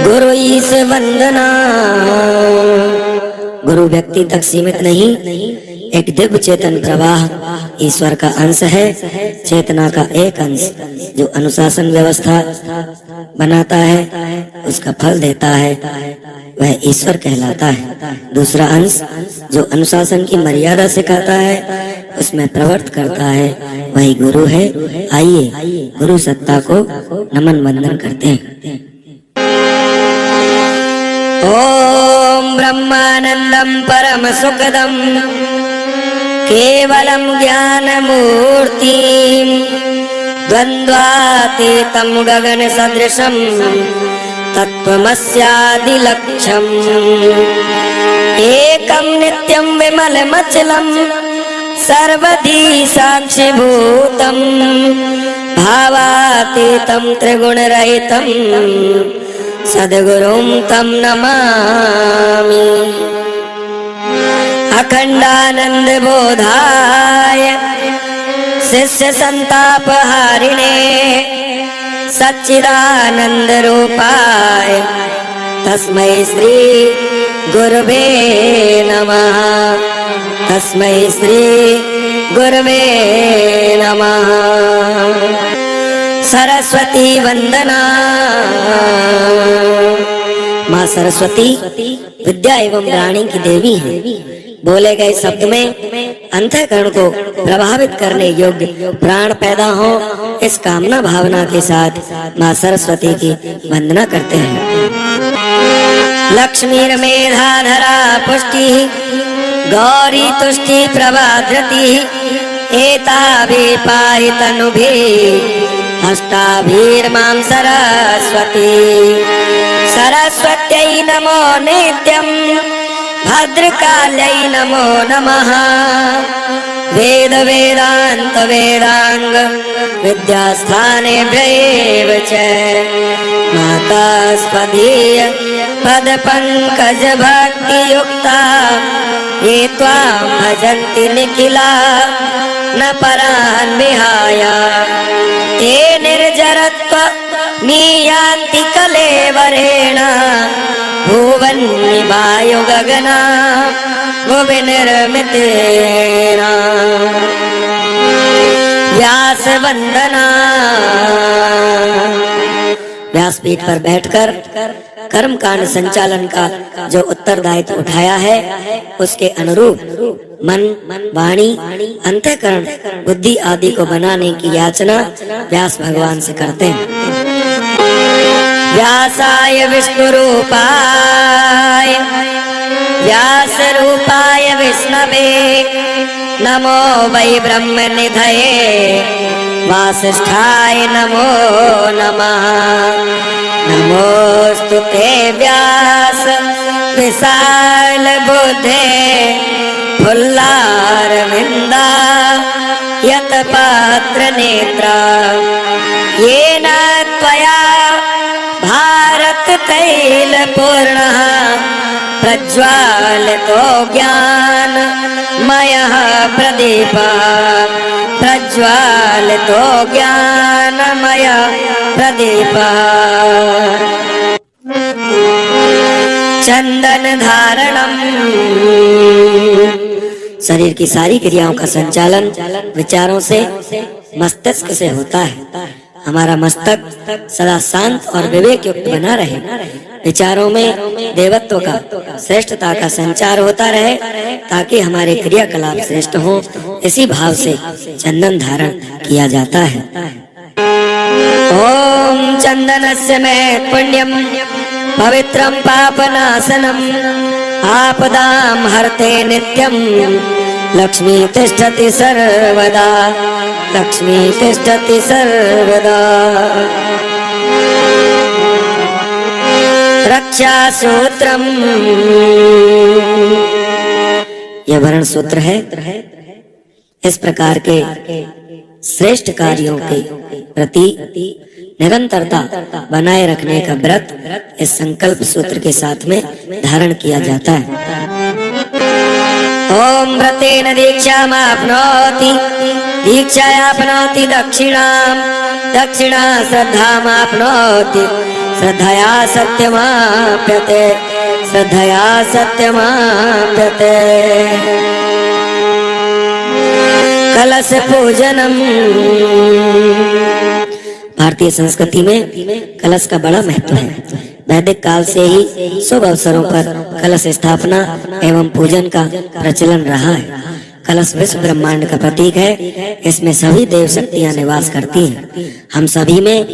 गुरु ईश वंदना। गुरु व्यक्ति तक सीमित नहीं, एक दिव्य चेतन प्रवाह ईश्वर का अंश है, चेतना का एक अंश जो अनुशासन व्यवस्था बनाता है, उसका फल देता है, वह ईश्वर कहलाता है। दूसरा अंश जो अनुशासन की मर्यादा सिखाता है, उसमें प्रवर्त करता है, वही गुरु है। आइए गुरु सत्ता को नमन वंदन करते हैं। ओम ब्रह्मानंदम परम सुखदम केवलम ज्ञान मूर्ति द्वंद्वातीतम गगन सदृशम तत्वमस्यादि लक्ष्यम एकम नित्यम विमलमचलम सर्वधी साक्षिभूतम भावातीतम त्रिगुणरहितम सद्गुरुं तं नमामि। अखंडानंद बोधाय शिष्य संतापहारिणे सच्चिदानंद रूपाय तस्मै श्री गुरवे नमः। तस्मै श्री गुरवे नमः। सरस्वती वंदना। माँ सरस्वती विद्या एवं वाणी की देवी है। बोले गए शब्द में अंतःकरण को प्रभावित करने योग्य प्राण पैदा हो, इस कामना भावना के साथ माँ सरस्वती की वंदना करते हैं। लक्ष्मी मेधाधरा पुष्टि गौरी तुष्टि प्रभाधृति एताभि पाहि तनुभि अष्टाभिर्मां सरस्वती। सरस्वत्यै नमो नित्यं भद्रकाल्यै नमो नमः। वेद वेदांत वेदांग विद्यास्थानेभ्यैव च माता स्पदीय पद पंकज भक्ति युक्ता ये त्वां भजन्ति निखिला न परान् विहाय। ते निर्जरत्व नीयान्ति कलेवरेण भुवन्नि वायु गगना भुवि निर्मितेन। व्यास वंदना। व्यासपीठ पर बैठकर कर्म कांड संचालन का जो उत्तरदायित्व उठाया है, उसके अनुरूप मन, वाणी, अंतःकरण, बुद्धि आदि को बनाने की याचना व्यास भगवान से करते हैं। व्यासाय विष्णु रूपाय व्यास रूपाय विष्णवे नमो वै ब्रह्म निधये वासिष्ठाय नमो नमः। नमोस्तु ते व्यास विशाल बुद्धे फुल्लारविंदा यत पात्र नेत्रा येन त्वया भारत तैल पूर्णः प्रज्वालितो ज्ञान मयः प्रदीपः। प्रज्वालितो ज्ञानमय प्रदीपः। चंदन धारणम। शरीर की सारी क्रियाओं का संचालन विचारों से, मस्तिष्क से होता है। हमारा मस्तक सदा शांत और विवेक युक्त बना रहे, विचारों में देवत्व का, श्रेष्ठता का संचार होता रहे, ताकि हमारे क्रियाकलाप श्रेष्ठ हो। इसी भाव से चंदन धारण किया जाता है। ओम चंदनस्य में पुण्यम पवित्रम पापनाशनम आपदाम हरते नित्यम लक्ष्मी तिष्ठति सर्वदा। लक्ष्मी तिष्ठति सर्वदा। रक्षा सूत्रम। यह वर्ण सूत्र है। इस प्रकार के श्रेष्ठ कार्यों के प्रति निरंतरता बनाए रखने का व्रत इस संकल्प सूत्र के साथ में धारण किया जाता है। ओम व्रतेन दीक्षामाप्नोति दीक्षायाप्नोति दक्षिणां दक्षिणा श्रद्धामाप्नोति श्रद्धया सत्यमाप्यते, श्रद्धया सत्यमाप्यते। कलश पूजनम। भारतीय संस्कृति में कलश का बड़ा महत्व है। वैदिक काल से ही शुभ अवसरों पर कलश स्थापना एवं पूजन का प्रचलन रहा है। कलश विश्व ब्रह्मांड का प्रतीक है। इसमें सभी देव शक्तियां निवास करती हैं। हम सभी में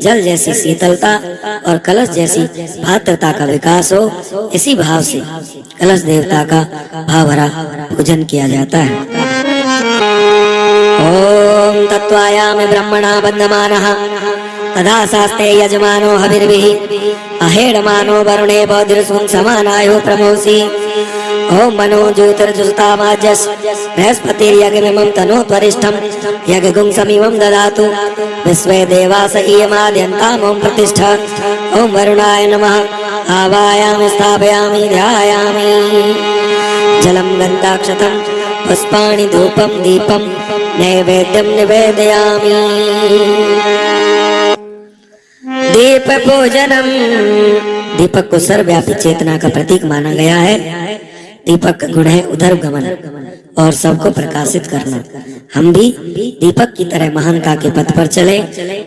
जल जैसी शीतलता और कलश जैसी पात्रता का विकास हो, इसी भाव से कलश देवता का भाव भरा पूजन किया जाता है। ओम तत्वायामि ब्रह्मणा बन्धमानः तदा शास्ते यजमानो हविर्भिः अहेडमानो वरुणे बौद्धिर्सुं समानायो प्रमोषि। ओम मनो ज्योतिर्जुषतामाजस् बृहस्पतिर्यज्ञमिमं तनोत्वरिष्ठं यज्ञगुं समिमं ददातु विश्वे देवास इयमाद्यन्ताम् ओम प्रतिष्ठा। ओम वरुणाय नमः। आवायामि स्थापयामि ध्यायामि। जलं गन्धाक्षतं पुष्पाणि धूपं दीपं नैवेद्यं निवेदयामि। दीप पूजनम। दीपक को सर्वव्यापी चेतना का प्रतीक माना गया है। दीपक का गुण है उदरगमन और सबको प्रकाशित करना। हम भी दीपक की तरह महानता के पथ पर चले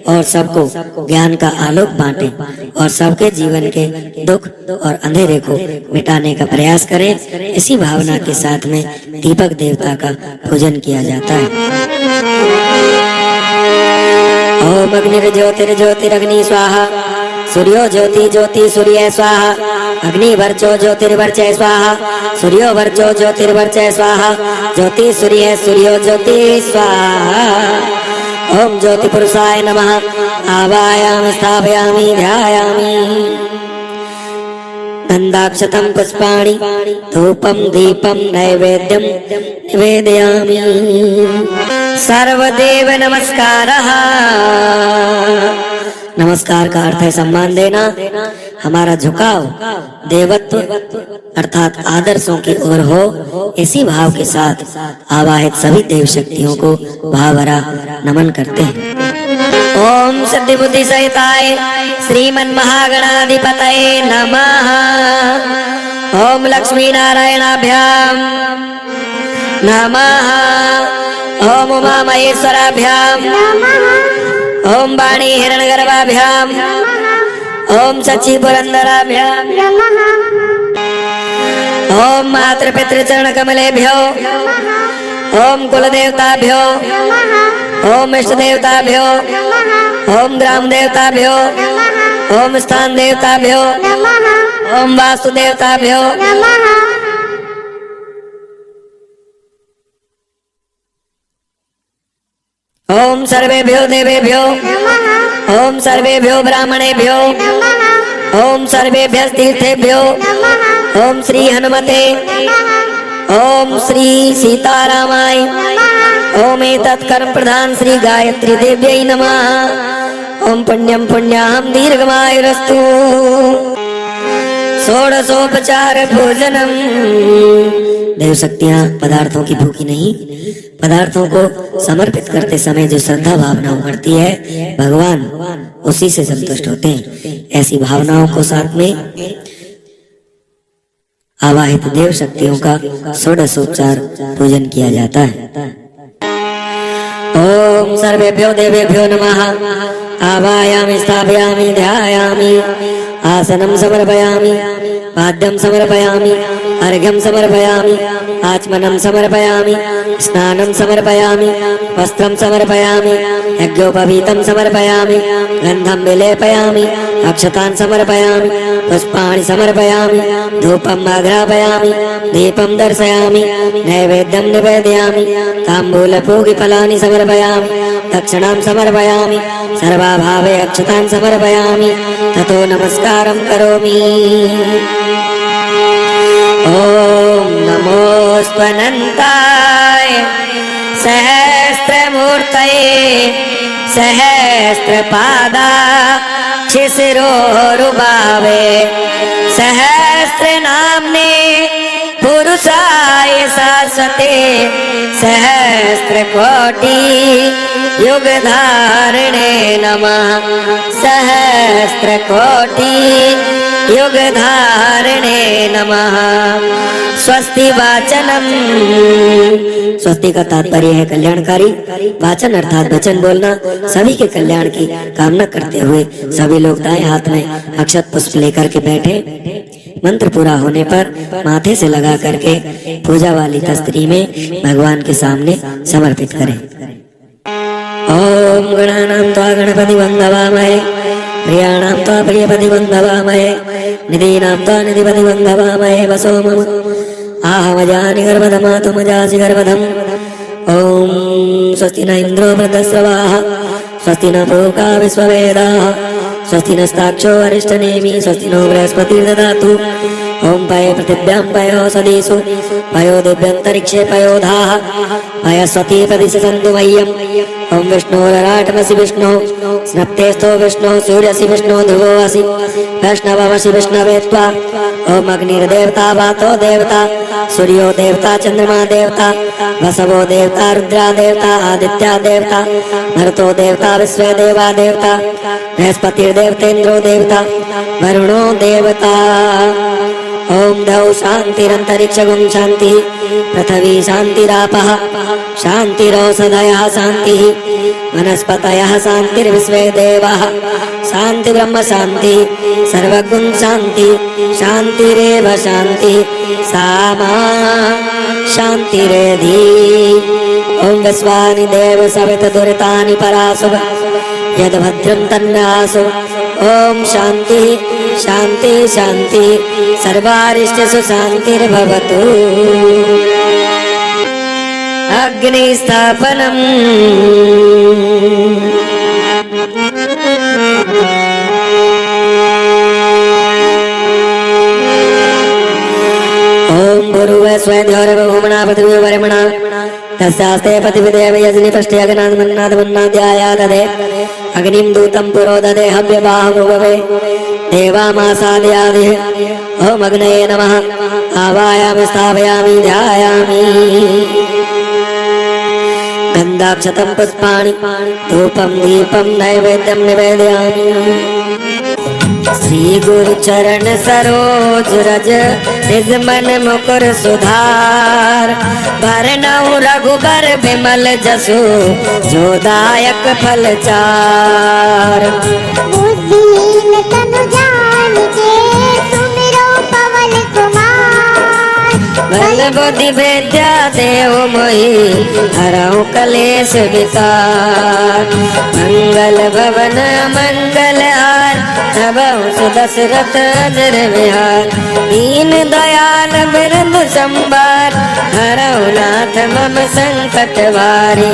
और सबको ज्ञान का आलोक बांटें और सबके जीवन के दुख और अंधेरे को मिटाने का प्रयास करें। इसी भावना के साथ में दीपक देवता का पूजन किया जाता है। ओम अग्निर्ज्योतिर्ज्योतिरग्नि स्वाहा, सूर्यो ज्योति ज्योति सूर्य स्वाहा, अग्निवर्चो ज्योतिर्वर्चय स्वाहा, सूर्यो वर्चो ज्योतिर्वर्चय स्वाहा, ज्योति सूर्य सूर्यो ज्योति स्वाहा। ओम ज्योति पुरुषाय नमः। आवायामि स्थापयामि ध्यायामि। गन्धाक्षतं पुष्पाणि धूपं दीपं नैवेद्यं निवेदयामि। सर्वदेव नमस्कारः। नमस्कार का अर्थ है सम्मान देना। हमारा झुकाव देवत्व अर्थात आदर्शों की ओर हो, इसी भाव के साथ आवाहित सभी देव शक्तियों को भावभरा नमन करते हैं। ओम सिद्धि बुद्धि सहिताय श्रीमन महागणाधिपतये नमः। ओम लक्ष्मी नारायणाभ्याम नमः। ओम उमा महेश्वराभ्याम नमः। ओम वाणी हिरण्यगर्भाभ्याम ओम सची पुरंदराभ्याम नमः। ओम मातृपितृचरण कमलेभ्यो ओम कुलदेवताभ्यो ओम इष्ट देवताभ्यो ओम ग्राम देवताभ्यो ओम स्थान देवताभ्यो ओम वास्तु देवताभ्यो ओम सर्वेभ्यो देवेभ्यो ओम सर्वेभ्यो ब्राह्मणेभ्यो ओम सर्वेभ्यः तीर्थेभ्यो ओम श्री हनुमते ओम श्री सीतारामाय ओम एतत् कर्म प्रधान श्री गायत्री देव्यै नमः। ओम पुण्यं पुण्याहं दीर्घमायुरस्तु। षोडशोपचार भोजनम। देव शक्तियां पदार्थों की भूखी नहीं, पदार्थों को समर्पित करते समय जो श्रद्धा भावना उमड़ती है भगवान उसी से संतुष्ट होते हैं। ऐसी भावनाओं को साथ में आवाहित देव शक्तियों का षोडशोपचार पूजन किया जाता है। ओम सर्वेभ्यो देवेभ्यो नमः। आवायामि स्थापयामि ध्यायामि। आसनं समर्पयामि पाद्यं समर्पयामि अर्घ्यं समर्पयामि आचमनं समर्पयामि स्नानं समर्पयामि वस्त्रं समर्पयामि यज्ञोपवीतं समर्पयामि गन्धं विलेपयामि अक्षतान् समर्पयामि पुष्पाणि समर्पयामि धूपम् आघ्रापयामि दीपं दर्शयामि नैवेद्यं निवेदयामि ताम्बूलपूगिफलानि समर्पयामि दक्षिणां समर्पयामि सर्वाभावे अक्षतान् समर्पयामि ततो नमस्कारं करोमि। ओम नमोऽस्त्वनन्ताय सहस्रमूर्तये सहस्रपादाक्षिशिरोरुबावे सहस्रनाम्ने पुरुषाय शाश्वताय सते सहस्त्र कोटि युग धारिणे नमः सहस्त्र कोटि युग धारिणे नमः। स्वस्ति वाचनम, स्वस्ति का तात्पर्य है कल्याणकारी। वाचन अर्थात वचन बोलना। सभी के कल्याण की कामना करते हुए सभी लोग दाएं हाथ में अक्षत पुष्प लेकर के बैठे। मंत्र पूरा होने पर माथे से लगा करके पूजा वाली तस्तरी में भगवान के सामने समर्पित करें। ओम गणानां त्वा गणपति वंदवामहे, प्रियाणां त्वा प्रियपति वंदवामहे, निधीनां त्वा निधिपति वंदवामहे। वसो मम आहमजानि गर्भधमातु मजासि गर्भधम्। ओम स्वस्ति न इंद्रो वृद्धस्रवाः, स्वस्ति न पूषा विश्ववेदाः, स्वस्ति नस्ताक्षो अरिष्टनेमि, स्वस्ति नो बृहस्पतिर्दधातु। ओम पय पृथिव्यां पयो सदीसु, पयो दिव्यन्तरिक्षे पयोधाः, पयस्वती प्रतिशतन्तु मह्यम्। ओम विष्णोरराटमसि विष्णो, स्नप्तेस्तो विष्णो, सूर्यसि विष्णो, ध्रुवोऽसि वैष्णवमसि विष्णवे त्वा। ओम अग्निर्देवता, वातो देवता, सूर्यो देवता, चंद्रमा देवता, वसवो देवता, रुद्रा देवता, आदित्या देवता, भरतो देवता, विश्वे देवा देवता, बृहस्पतिर्देवतेन्द्रो देवता, वरुणो देवता। ओम द्यौ शांतिरंतरिक्षगुं शांति, पृथ्वी शांतिरापः शांतिरोषधयः शांतिः, वनस्पतयः शांतिर्विश्वे देवाः शांति ब्रह्म शांति, सर्वगुण शांति, शांतिरेव शांति, सामा शांतिरेधि। ओम विश्वानि देव सवित दुरितानि परासुभ, यद भद्रं तन्नासु। ओम शांति शांति शांति, सर्वारिष्टेषु शांतिर्भवतु। अग्निस्थापनम्। ओम भूर्भुवः स्वयं पृथिवी वरेमणा तस्यास्ते पतिविदेव यजनि पष्टे अग्नादमन्नादमन्नाद्याया ददे अग्निं दूतं पुरो ददे हव्यबाहुभवे देवामासादयादिः। ओम अग्नये नमः। आवायामि स्थापयामि ध्यायामि। गन्धाक्षतं पुष्पाणि धूपं दीपं नैवेद्यं निवेदयामि। श्री गुरु चरण सरोज रज निज मन मुकुर सुधार, भरनऊ रघुबर बिमल जसु जो दायक फल चार। बुद्धिहीन तनु जानिके सुमिरो पवन कुमार, बल बुद्धि विद्या देव मोहि हरहु कलेश विकार। मंगल भवन मंगल हार नभौ सुदशरथ अजर विहार। दीन दयाल बिरंद संभार हरहु नाथ मम संकट वारी।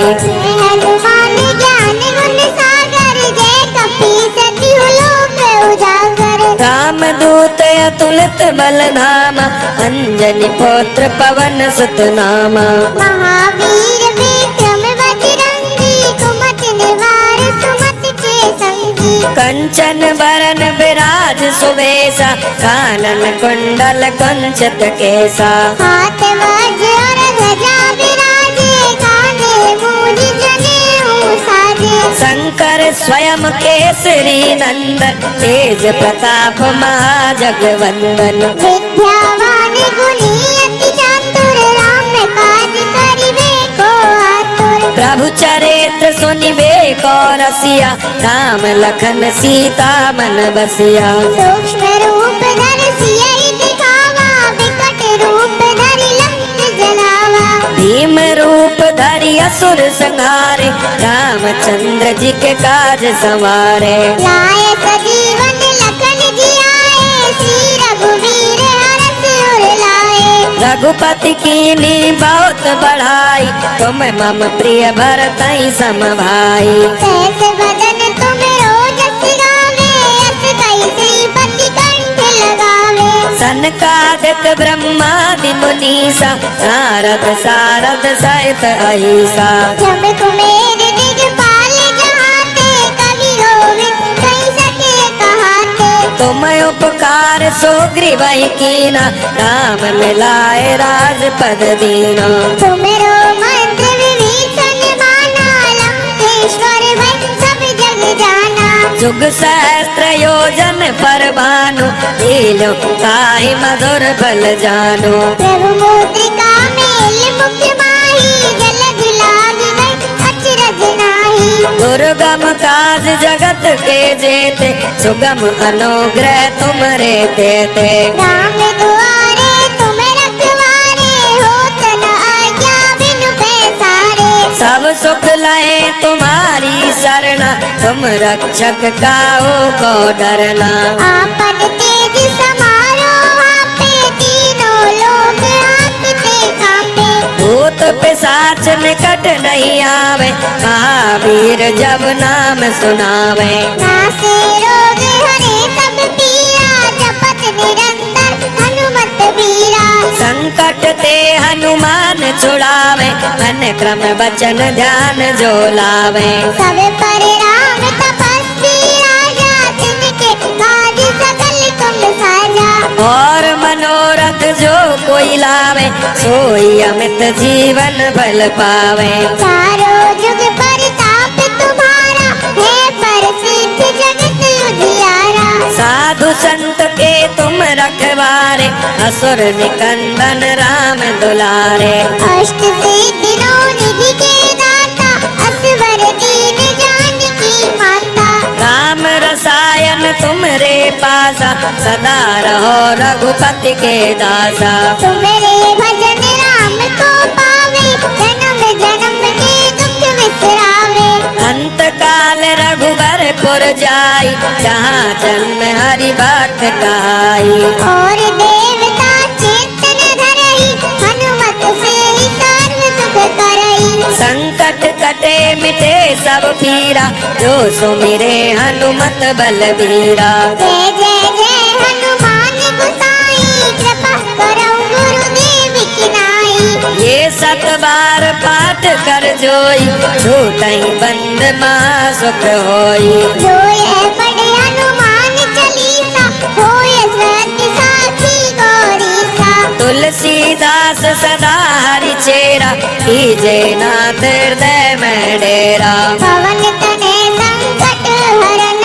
हनुमान ज्ञान गुण सागर जय कपीस तिहु लोक उजागर। रामदूत अतुलित बल धामा, अंजनी पुत्र पवन सुत नामा। महावीर विक्रम बजरंगी, कुमति निवार सुमति के संगी। कंचन बरन विराज सुवेशा, कानन कुंडल कुंचित केसा। हाथ वज्र और ध्वजा विराजे, कांधे मूढ़ जनेऊ साजे। शंकर स्वयं केसरी नंदन, तेज प्रताप महाजगवंदन। विद्यावान गुणी अति चातुर, राम काज करिबे को आतुर। प्रभु चरित्र सुनिबे को रसिया, राम लखन सीता मन बसिया। सूक्ष्म रूप धरि सियहि दिखावा, विकट रूप धरि लंक जलावा। भीम रूप धरि असुर संहारे, रामचंद्र जी के काज संवारे। लाए सजीवन लखन जियाए, श्री रघुवीर हरष उर लाए। रघुपति कीन्ही बहुत बढ़ाई, तुम मम प्रिय भरतहि सम भाई। सहस बदन तुम रोजस गावे, अस कई श्रीपति कंठ लगावे। सनकादिक ब्रह्मादि मुनीसा, नारद सारद सहित अहिसा। जब कुमेर दिगपाल जहाते, कवि गोविंद कहि सके कहाते। तुम उपकार सुग्रीव ही कीना, राम मिलाए राजपद दीना। तुमरो मंत्र विभीषण माना, लंकेश्वर भय सब जग जाना। जुग सहस्त्र योजन पर भानु, लील्यो ताहि मधुर बल जानो। प्रभु मुद्रिका मेल मुख माही, जलधि लाग गए अचरज नाहि। दुर्गम काज जगत के जेते, सुगम अनुग्रह तुमरे तेते। राम दुआरे तुम रखवारे, होत न आज्ञा बिनु पैसारे। सब सुख लहे तुम्हारी शरणा, तुम रक्षक काहू को डरना। आपद तेज समारो आपे, तीनों लोक आपते कापे। भूत पिशाच निकट नहीं आवे, महावीर जब नाम सुनावे। नासे रोग हरे सब पीरा, जपत निरंतर हनुमत बीरा। संकट ते हनुमान छुड़ावे, मन क्रम वचन ध्यान जो लावे। सब पर राम तपस्वी राजा, तिनके काज सकल तुम साजा। और मनोरथ जो कोई लावे, सोई अमित जीवन फल पावे। चारों जुग परताप तुम्हारा, है प्रसिद्ध जगत उजियारा। साधु संत के तुम रखवारे, असुर निकंदन राम दुलारे। अष्ट सिद्धि नौ निधि के दाता, असवर दीन जानकी माता। राम रसायन तुमरे पासा, सदा रहो रघुपति के दासा। तुमरे भजन राम को पावे, जन्म जन्म के दुख विसरावे। अंत काल रघुबरपुर जाई, जहाँ जन्म हरि भक्त कहाई। और देवता चेतन धरई, हनुमत से ही सर्व सुख करई। संकट कटे मिटे सब पीरा, जो सुमिरे हनुमत बलबीरा। जय जय जय हनुमान गोसाई, कृपा करौ गुरुदेव की नाई। ये 7 बार पाठ कर जोई, छूटहि बंद महासुख होई। जो ये पढ़े हनुमान चालीसा, होय सत्य साखी गौरीसा। तुलसीदास सदा हरि चेरा, कीजे नाथ हृदय में डेरा। पवन तनय संकट हरन,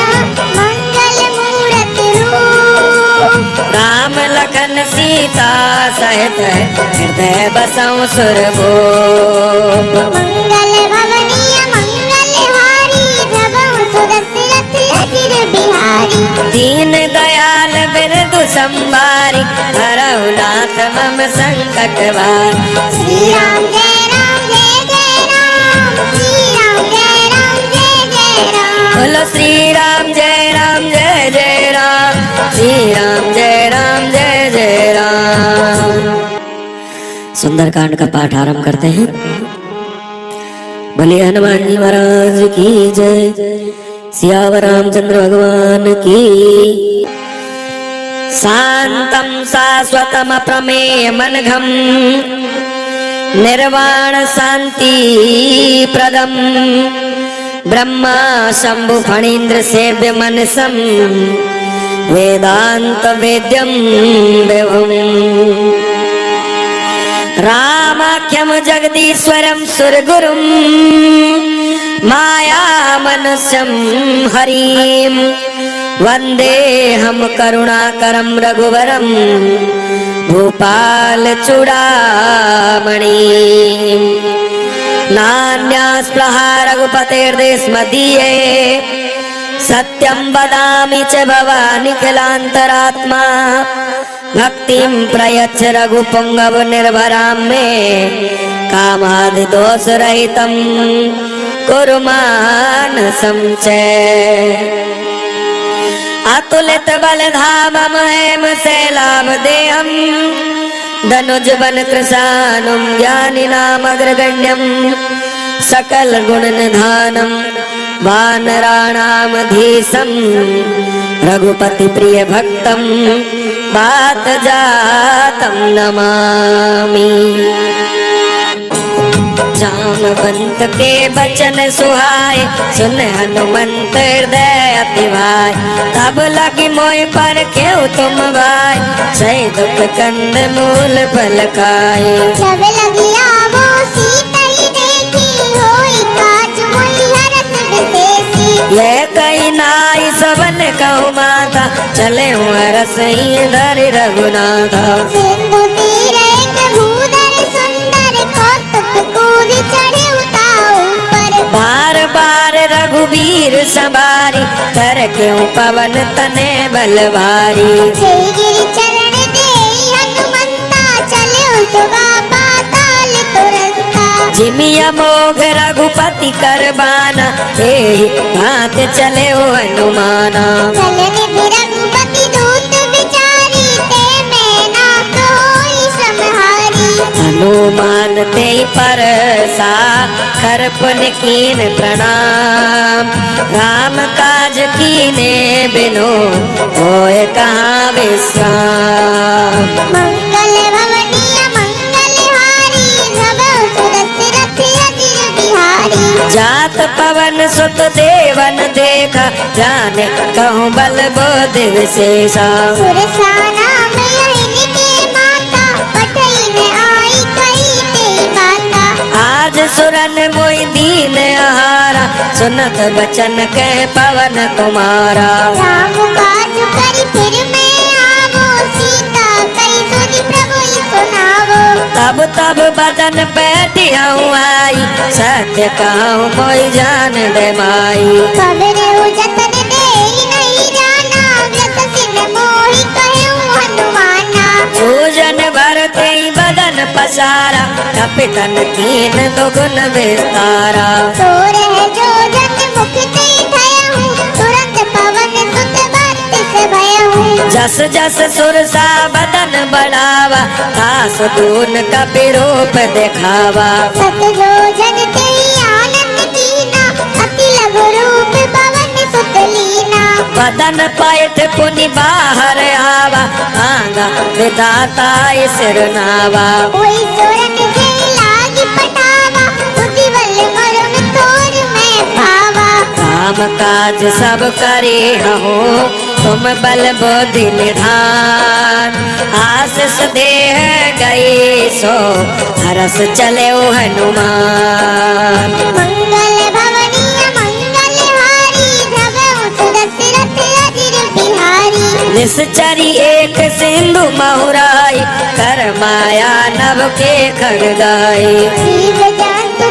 मंगल मूरत रूप। राम लखन सीता सहित, हृदय बसौ सुरभूप। मंगल भवनीय मंगल हारी, प्रभु सुदशरथ अजिर बिहारी। दीन दयाल बिरदु संवारी, हरहु नाथ मम संकट वार। श्री राम जय राम जय जय राम, श्री राम जय राम जय जय राम। बोलो श्री राम जय राम जय जय राम, श्री राम जय राम जय जय राम। सुंदरकांड का पाठ आरंभ करते हैं। बोले हनुमान जी महाराज की जय, सियावर रामचंद्र भगवान की। शांतम शाश्वतम प्रमेय मनघम, निर्वाण शांति प्रदम। ब्रह्मा शंभु फणीन्द्र सेव्य मनसम, वेदांत वेद्यम विभुम्। रामाख्यम जगदीश्वरम सुरगुरुम, माया मनुष्यम हरिम। वंदे हम करुणाकरम रघुवरम, भूपाल चूड़ामणि। नान्यास्पृहा रघुपतेर्देश मदीये, सत्यं वदामि च भवानि किलान्तरात्मा। भक्तिं प्रयच्छ रघुपुंगव निर्भरां मे, कामादि दोष रहितं कुरु मानसं च। अतुलित बलधामं हेमशैलाभदेहं, धनुजवन कृशानुं ज्ञानिनामग्रगण्यं। सकल गुण निधानं वानराणामधीशं, रघुपति प्रिय भक्तं बात जातं नमामि। जामवंत के बचन सुहाए, सुन हनुमंत हृदय अति भाई। तब लगी मोय पर क्यों तुम भाई, सही दुख कंद मूल फल खाए। जब लगी आवो सीता ही देखी, होई काज मोहि हरस विशेषी। ये कही नाई सबन कहु माता, चले हूँ रस ही धरि रघुनाथा। सिंधु तीर एक भूधर सुंदर, कौतुक कूद चढ़े उताऊ पर। बार बार रघुवीर संभारी, कर क्यों पवन तने बलवारी। जय गिरि चरण देई हनुमंता, चले सुगा पाताल तुरंता। जिमिया मोघ रघुपति करबाना, एहि भात चले हो हनुमाना। चलने फिर रघुपति दूत विचारी, ते मैं ना कोई समहारी। हनुमान ते परसा, कर पुन कीन प्रणाम। राम काज कीने बिनु, होय कहाँ विश्राम। मंगल भवनीय मंगलहारी, धवल सुदशरथ अजिर बिहारी। जात पवन सुत देवन देखा, जाने कहूँ बल बोध विशेषा। सुरसाना में यहीं के माता, पठई में आई कही ते बाता। आज सुरन मोहि दीन आहारा, सुनत बचन के पवन कुमारा। राम काज करि फिर मैं आवो, सीता कहि सुनि प्रभु ही सुनावो। तब तब बदन बैठी हूँ आई, सत्य कहूँ मोहि जान दे माई। खबरे जतन देई नहीं जाना, व्यथ सिन मोहि कहूँ हनुमाना। पूजन भरते ही बदन पसारा, कपितन कीन दुगुन विस्तारा। सोर है जो जन मुख ते धयहूँ, तुरंत पवन सुत बत्तिस भयहूँ। जस जस सुरसा बदन बढ़ावा, तास दून कपि रूप दिखावा। सत जो जन ते आनंद कीना, अति लघु रूप पवन सुत लीना। बदन पैठ पुनि बाहर आवा, आंगा विधाता सिरनावा। कोई सोरन से लागी पटावा, उदिवल मरम तोर में भावा। काम काज सब करे हूँ, तुम बल बुद्धि निधान। आशीष देह गई सो, हरस चले हनुमान। मंगल भवनीय मंगलहारी, धवल सुदशरथ अजिर बिहारी। निश्चरी एक सिंधु महुराई, कर माया नभ के खग गाई। जीव जंतु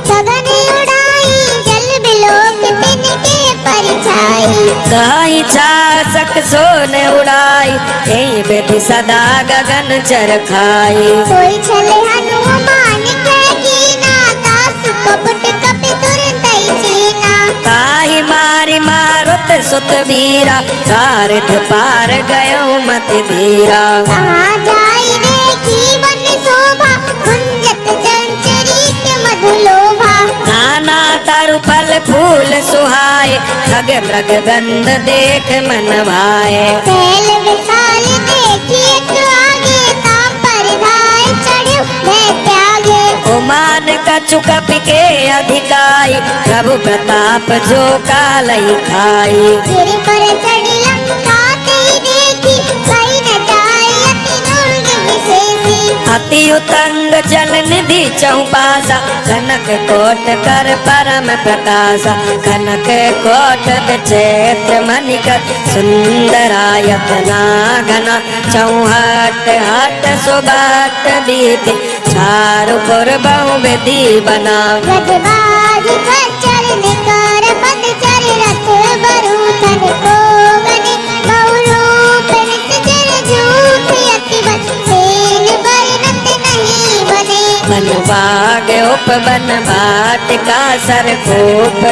सघन उड़ाई, जल बिलोक तिनके परिछाई। गाई छासक सोन उड़ाई, यही विधि सदा गगन चरखाई। कोई चले हनुमान के कीना, दास कपट कपि तुरंत चीना। ताहि मारी मारुत सुत वीरा, कारठ पार गयो मति धीरा। कहाँ जाई देखी वन शोभा, कुंजत चंचरीत मधुलोभा। नाना तरु फल फूल सुहाए, खग मृग गंध देख मन भाए। फैल विशाल देखी एक आगे, ताप पर धाय चढ़्यो भय त्यागे। उमान कछु कपि के अधिकाई, प्रभु प्रताप जो कालहि खाई। गिरि पर चढ़ी लंका ते देखी, कहीं न जाए अति दुर्ग विशेषी। अति उतंग जल निधि चौपासा, कनक कोट कर परम प्रकाशा। कनक कोट विचित्र मणिकर, सुंदरायत नागना। चौहट हट सुबट बीति, चारु पुर बहु विधि बना। गजबाज खच्चर निकर पद चर, रथ बरूथन को गने। बहुरूप निश्चर झूठ अति बल, सेन बरनत नहीं बने। बन बाग उपवन वाटिका, सरकूप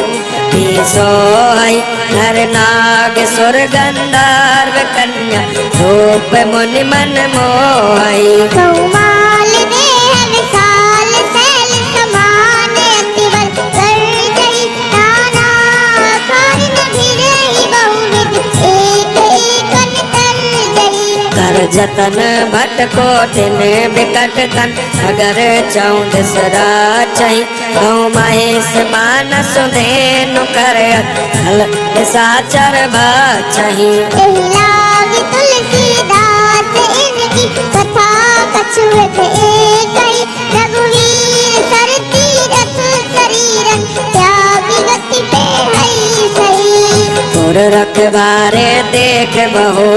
सोई। नर नाग सुर गंधर्व कन्या, रूप मुनि मन मोहि। कौमाल देह विशाल, शैल समान अति बल। कर जई नाना कारिन भिरहि बहुविध, एक एक अंतर जई। कर जतन भटको तिन बिकट तन अगर चौंद सदा चही गौ महेश मानस धेनु कर हल साचर बाचही। एहि लागी तुलसीदास इनकी कथा कछुत एकहि रघुवीर सर तीरथ शरीरन त्यागी गति पे हई सही। और रखबारे देख बहु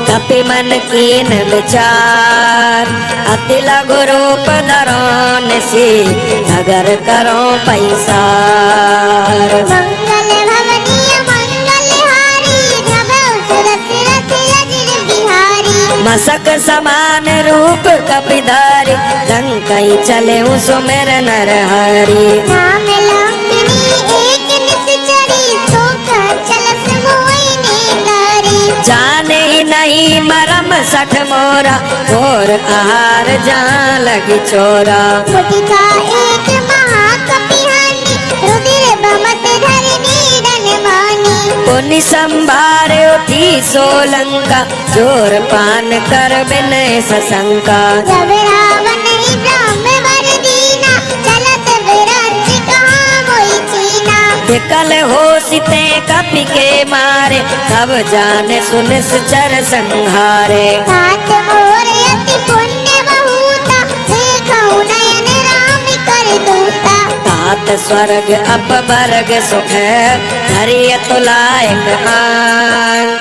कपि मन कीन विचार अति लघु रूप धरोन सी अगर करो पैसार। मंगल भवनीय मंगलहारी धबौ सुरथ अजिर बिहारी। मसक समान रूप कपिधारी लंकई चले सुमेर नर हरि। नाम लंकिनी एक निश्चरी सोख चलस मोहिनी नारी। जाने ही नहीं मरम सठ मोरा और आहार जान लगी चोरा। मुटिका एक महाकपिहानी रुधिर बमत धरनी धनवानी। पुनि संभार उठी सोलंका जोर पान कर विनय सशंका। जब रावण ही ब्रह्म वर दीना चलत विराट कहाँ मोहि चीना। विकल हो सिते कपि के मारे तब जाने सुनिश्चर संहारे। तात मोर अति पुण्य बहुता देखौ नयन राम कर दूता। तात स्वर्ग अपवर्ग सुख हरिय तुलायक आन।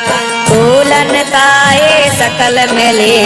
फूलन ताए सकल मिले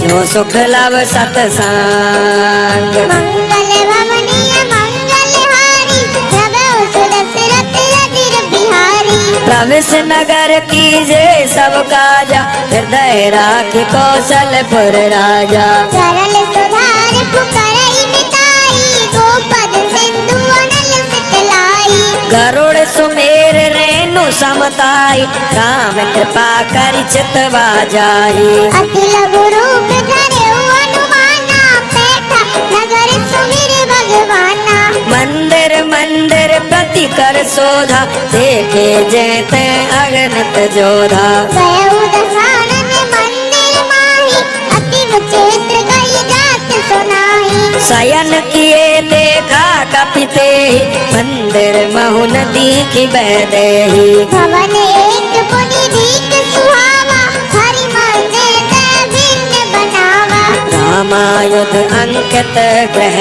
जो सुख लव सतसंग। मंगल भवनीय मंगलहारी धबौ सुदशरथ अजिर बिहारी। प्रविश नगर कीजे सब काजा हृदय राखि कौशलपुर राजा। सरल सुधार पुकारई मिटाई गोपद सिंधु अनल सितलाई। गरुड़ सुमेर रेणु समताई राम कृपा करि चितवा जाई। अति लघु रूप धरऊ हनुमाना बैठा नगर सुमिर भगवाना। मंदिर मंदिर प्रति कर शोधा देखे जैते अगणित जोधा। गयऊ दसानन मंदिर माही अति विचित्र कई जात सुनाई। शयन किए देखा कपिते मंदिर महु नदी की बहदेही। भवन एक पुनि दीक सुहावा हरि मंदिर तै भिन्न बनावा। रामायुध अंकित ग्रह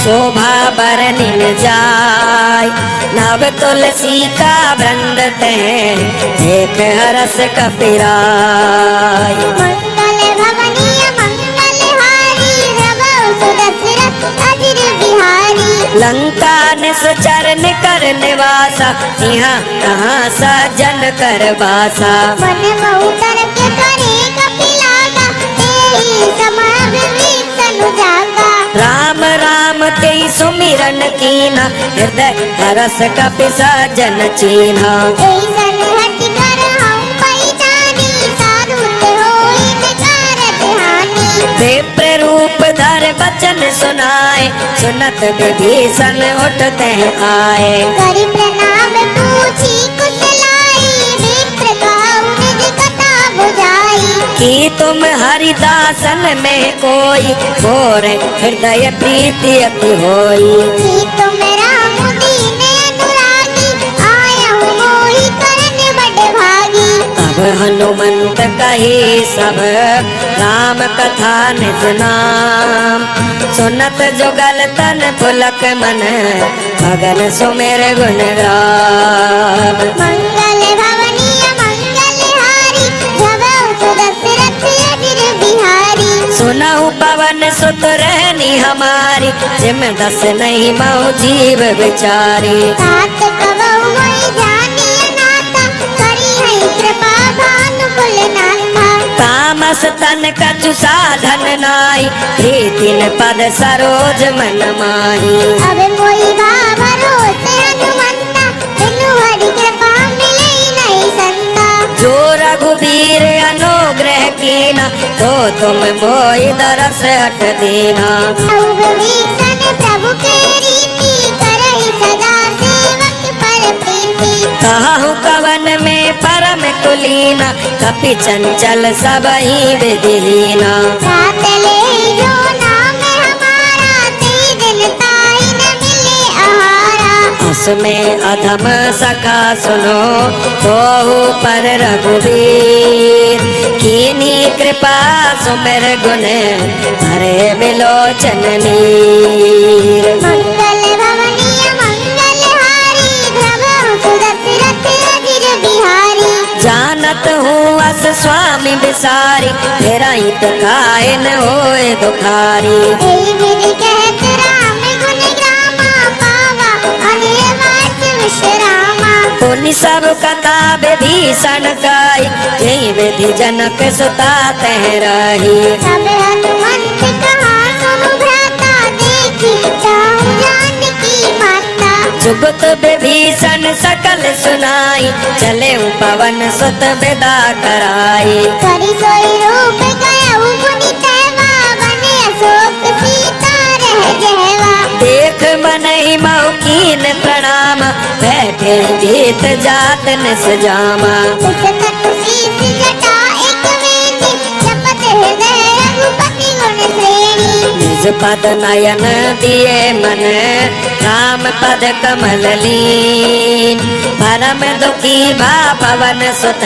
शोभा बरनिन जाय नव तुलसी का वृंद तैं देख हरस कपिराय। मंगल भवनीय मंगलहारी धबौ सुदशरथ अजिर बिहारी। लंका निश्चर निकर निवासा यहाँ कहाँ सजन कर बासा। मन बहु तर्क करे कपिलागा तेहि समाग विष्णु जागा। राम राम ते सुमिरन कीना हृदय हरस कपि सजन चीन्हा। ऐसन हट कर हम पहचानी साधु ते होई विकार ध्यानी। विप्र रूप धर बचन सुनाए सुनत विभीषण उठते आए। करि प्रणाम पूछी कुशलाई विप्र कहु निज कथा बुझाई। कि तुम हरिदासन में कोई घोर हृदय प्रीति अति होई। कि तुम राम दीन अनुरागी आया हूँ मोहि करन बड़ भागी। अब हनुमंत कही सब राम कथा निज नाम सुनत जुगल तन पुलक मन भगन सुमेर गुण ग्राम। मंगल भवनीय मंगलहारी धबौ सुदशरथ अजिर बिहारी। सुनहु पवन सुत रहनी हमारी जिम दस नहीं मऊ जीव बिचारी। तात कबहु मोहि जानी अनाथा करी है कृपा भानुकुल नाथा। तामस तन कछु साधन नाई प्रीतिन पद सरोज मन माही। अब मोहि भरोसे हनुमंता बिनु हरि कृपा मिलई नहीं संता। जो रघुबीर अनुग्रह कीना तो तुम मोहि दरस हट दीना। अब विभीषण प्रभु के रीति करहि सदा सेवक पर प्रीति। कहु कवन में परम कुलीना, कपि चंचल सबहि विधिहीना। साथ ले जो नाम हमारा, तेई दिन ताई न मिले आहारा। उसमें अधम सखा सुनो, तोहु पर रघुवीर, कीनी कृपा सुमिर गुण, हरे बिलोचन नीर। मंगल भवनीय मंगलहारी, प्रभु सुदशरथ अजिर बिहारी। जानत हूँ अस स्वामी बिसारी, तेरा ही काहे न होए दुखारी। एई विधि कहत राम गुण ग्रामा, पावा अनिल वाच विश्रामा। पुनि सब कथा विभीषण गाई, यही विधि जनक सुता तह रही। सब हनुमंत कहा सुनु भ्राता, देखी चाहु जानकी माता। जुगत विभीषण सकल सुनाई, चले पवन सुत विदा कराई। करि सोई रूप गयउ पुनि तैवा, बने अशोक सीता रह जहवा। देख मनहि मौकीन प्रणाम, बैठे जीत जात न सजामा। पुस्तक शीस जटा एक वेणी, जपत हृदय रघुपति गुण श्रेणी। निज पद नयन दिए मन, राम पद कमल लीन। परम दुखी भा पवन सुत,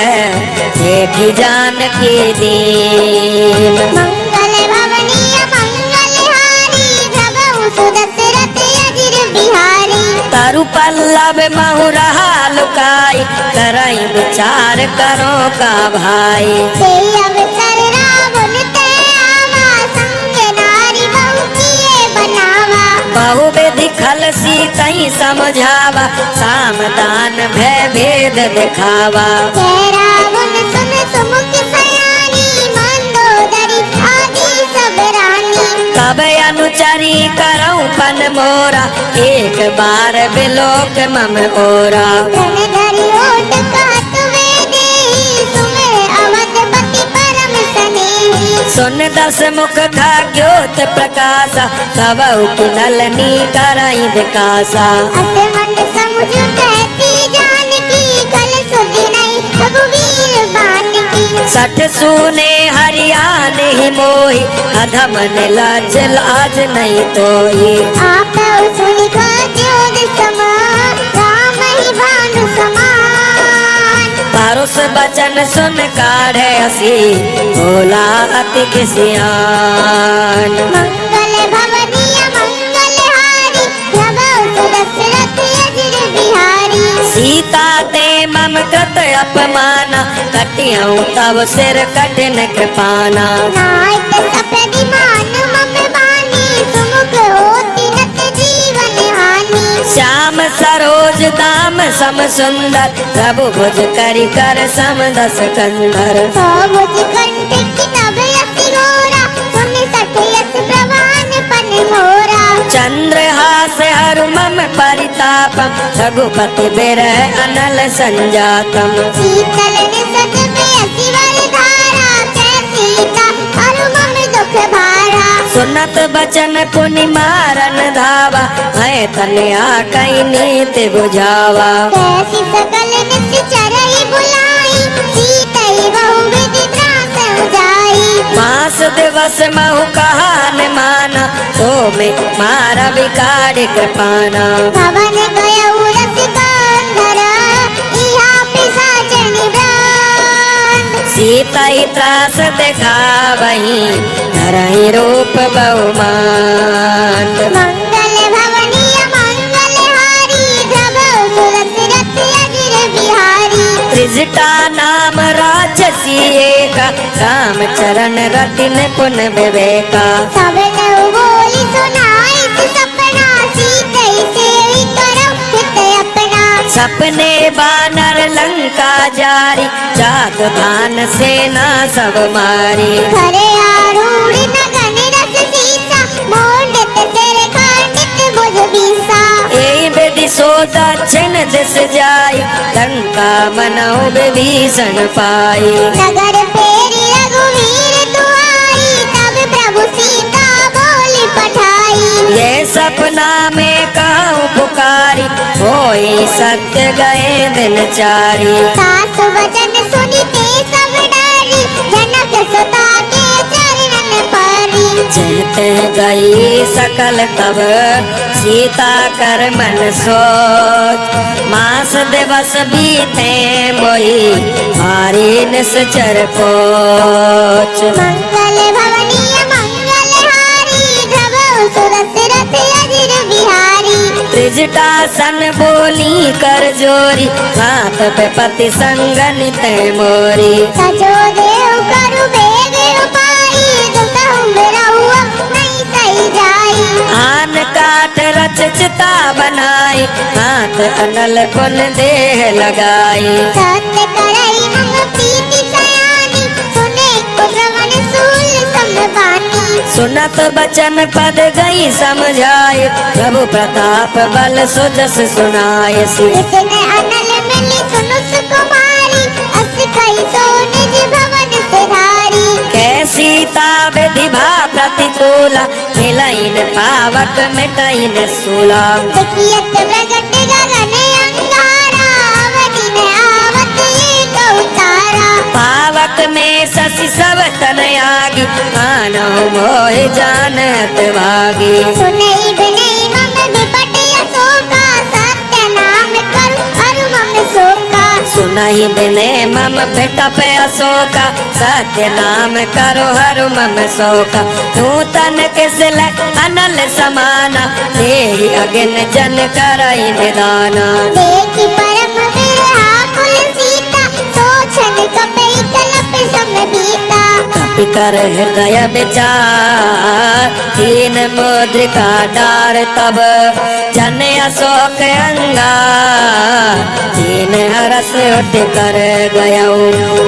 देखी जानकी दीन। मंगल भवनीय मंगलहारी, प्रभु सुदशरथ अजिर बिहारी। तरु पल्लव महुरहा लुकाई, करई विचार करो का भाई। तेई अवसर रावण ते आवा, संग नारी बहु किए बनावा। बहु विधि खल सीतई समझावा, साम दान भय भेद दिखावा। जय रावण सुन सुमुख सयानी, मंदोदरी आदि सब रानी। तब अनुचरी करऊं पन मोरा, एक बार बिलोक मम ओरा। धन धरि ओट कहत वेदेही, सुमिर अवधपति परम सनेही। सुन दस मुख था ज्योत प्रकाशा, कबहु किनलनी करई विकासा। अस मन समुझ कहती जानकी, कल सुधि नहीं रघुवीर बानकी। सठ सूने हरियाण ही मोही, अधम ने लाज लाज नहीं तोही। आप सुनि का ज्योत समान, राम ही भानु समान। पारुस बचन सुन काढ़े हसी, भोला अति किसियान। मंगल भवनीय मंगलहारी, प्रभु सुदशरथ अजिर बिहारी। सीता ते मम कृत अपमाना, कटियऊं तब सिर कठिन कृपाना। नायक सपदि मान मम बानी, सुमुख होती नत जीवन हानि। श्याम सरोज दाम सम सुंदर, प्रभु भुज करि कर सम दस कंधर। सौमुझ कंठ की तब अति घोरा, सुनि सके यस प्रवान पन मोरा। चंद्रहास हरु मम परितापम, रघुपति बिरह अनल संजातम। शीतल निसत बेअसि वरधारा, कैसीता हरु मम दुख भारा। सुनत बचन पुनि मारन धावा, है तनया कई नीति बुझावा। कैसी सकल निश्चरहि बुलाई, सीतई बहु विधि त्रास उजाई। मास दिवस महु कहान माना, तो में मारा विकार कृपाना। भवन गयउ रस गांधरा, इहा पिशाचनि ब्रांड। सीतई त्रास दिखावही, धरहि रूप बहुमान। मंगल भवनीय मंगलहारी, प्रभु सुदशरथ अजिर बिहारी। त्रिजटा नाम राक्षसी एका, राम चरण रति निपुण विवेका। सब नव बोली सुनाई सपना, सीतई सेई करौ हित अपना। सपने बानर लंका जारी, जात धान सेना सब मारी। खरे आरूढ़ नगन रस सीसा, मोंडित सिर खंडित भुज बीसा। यही विधि सो दक्षिण दिस जाई, लंका मनौ विभीषण पाई। नगर फेरी रघुवीर दुआई, तब प्रभु सीता बोली पठाई। ये सपना में कहूँ पुकारी, होई सत्य गए दिन चारी। सास वचन सुनिते सब डरी, जनक सुता के चरणन परी। चहते गई सकल तब सीता कर मन सोच, मास दिवस बीते मोई भारी निश्चर कोच। मंगल भवनीय मंगलहारी, ध्रुव सुरथ रथ अजिर बिहारी। त्रिजटासन बोली कर जोरी, हाथ पे पति संगनित मोरी। सजो देव करु बेग उपाई, दुतहु बिरहुआ नहीं सही जाई। आन काट रच चिता बनाई, हाथ अनल पुन देह लगाई। सत्य करई मम प्रीति सयानी, सुने कुश्रवण सूल समबानी। सुनत बचन पद गई समझाए, प्रभु प्रताप बल सुजस सुनाय। इतने अनल मिली सुनु सुकुमारी, अस कई सो निज भवन सिधारी। सीता विधि भा प्रतिकूला, मिलइन पावक मिटइन सूला। देखियत प्रगट गगन अंगारा, अवनि में आवत एक उतारा। पावक में शशि सब तन आगी, मानव मोह जानत भागी। सुनई बिनई मम विपट अशोका, सत्य नाम करु हरु मम शोका। सुनहि बिने मम भेटप अशोका, सत्य नाम करो हरु मम शोका। नूतन किसल अनल समाना, देहि अगिन जन करई निदाना। देखि परम विरहाकुल सीता, सोचन कपई कलप समबीता। कपि कर हृदय विचार, तीन मुद्रिका डार तब जन अशोक अंगार। तीन हरस उठ कर गयऊ,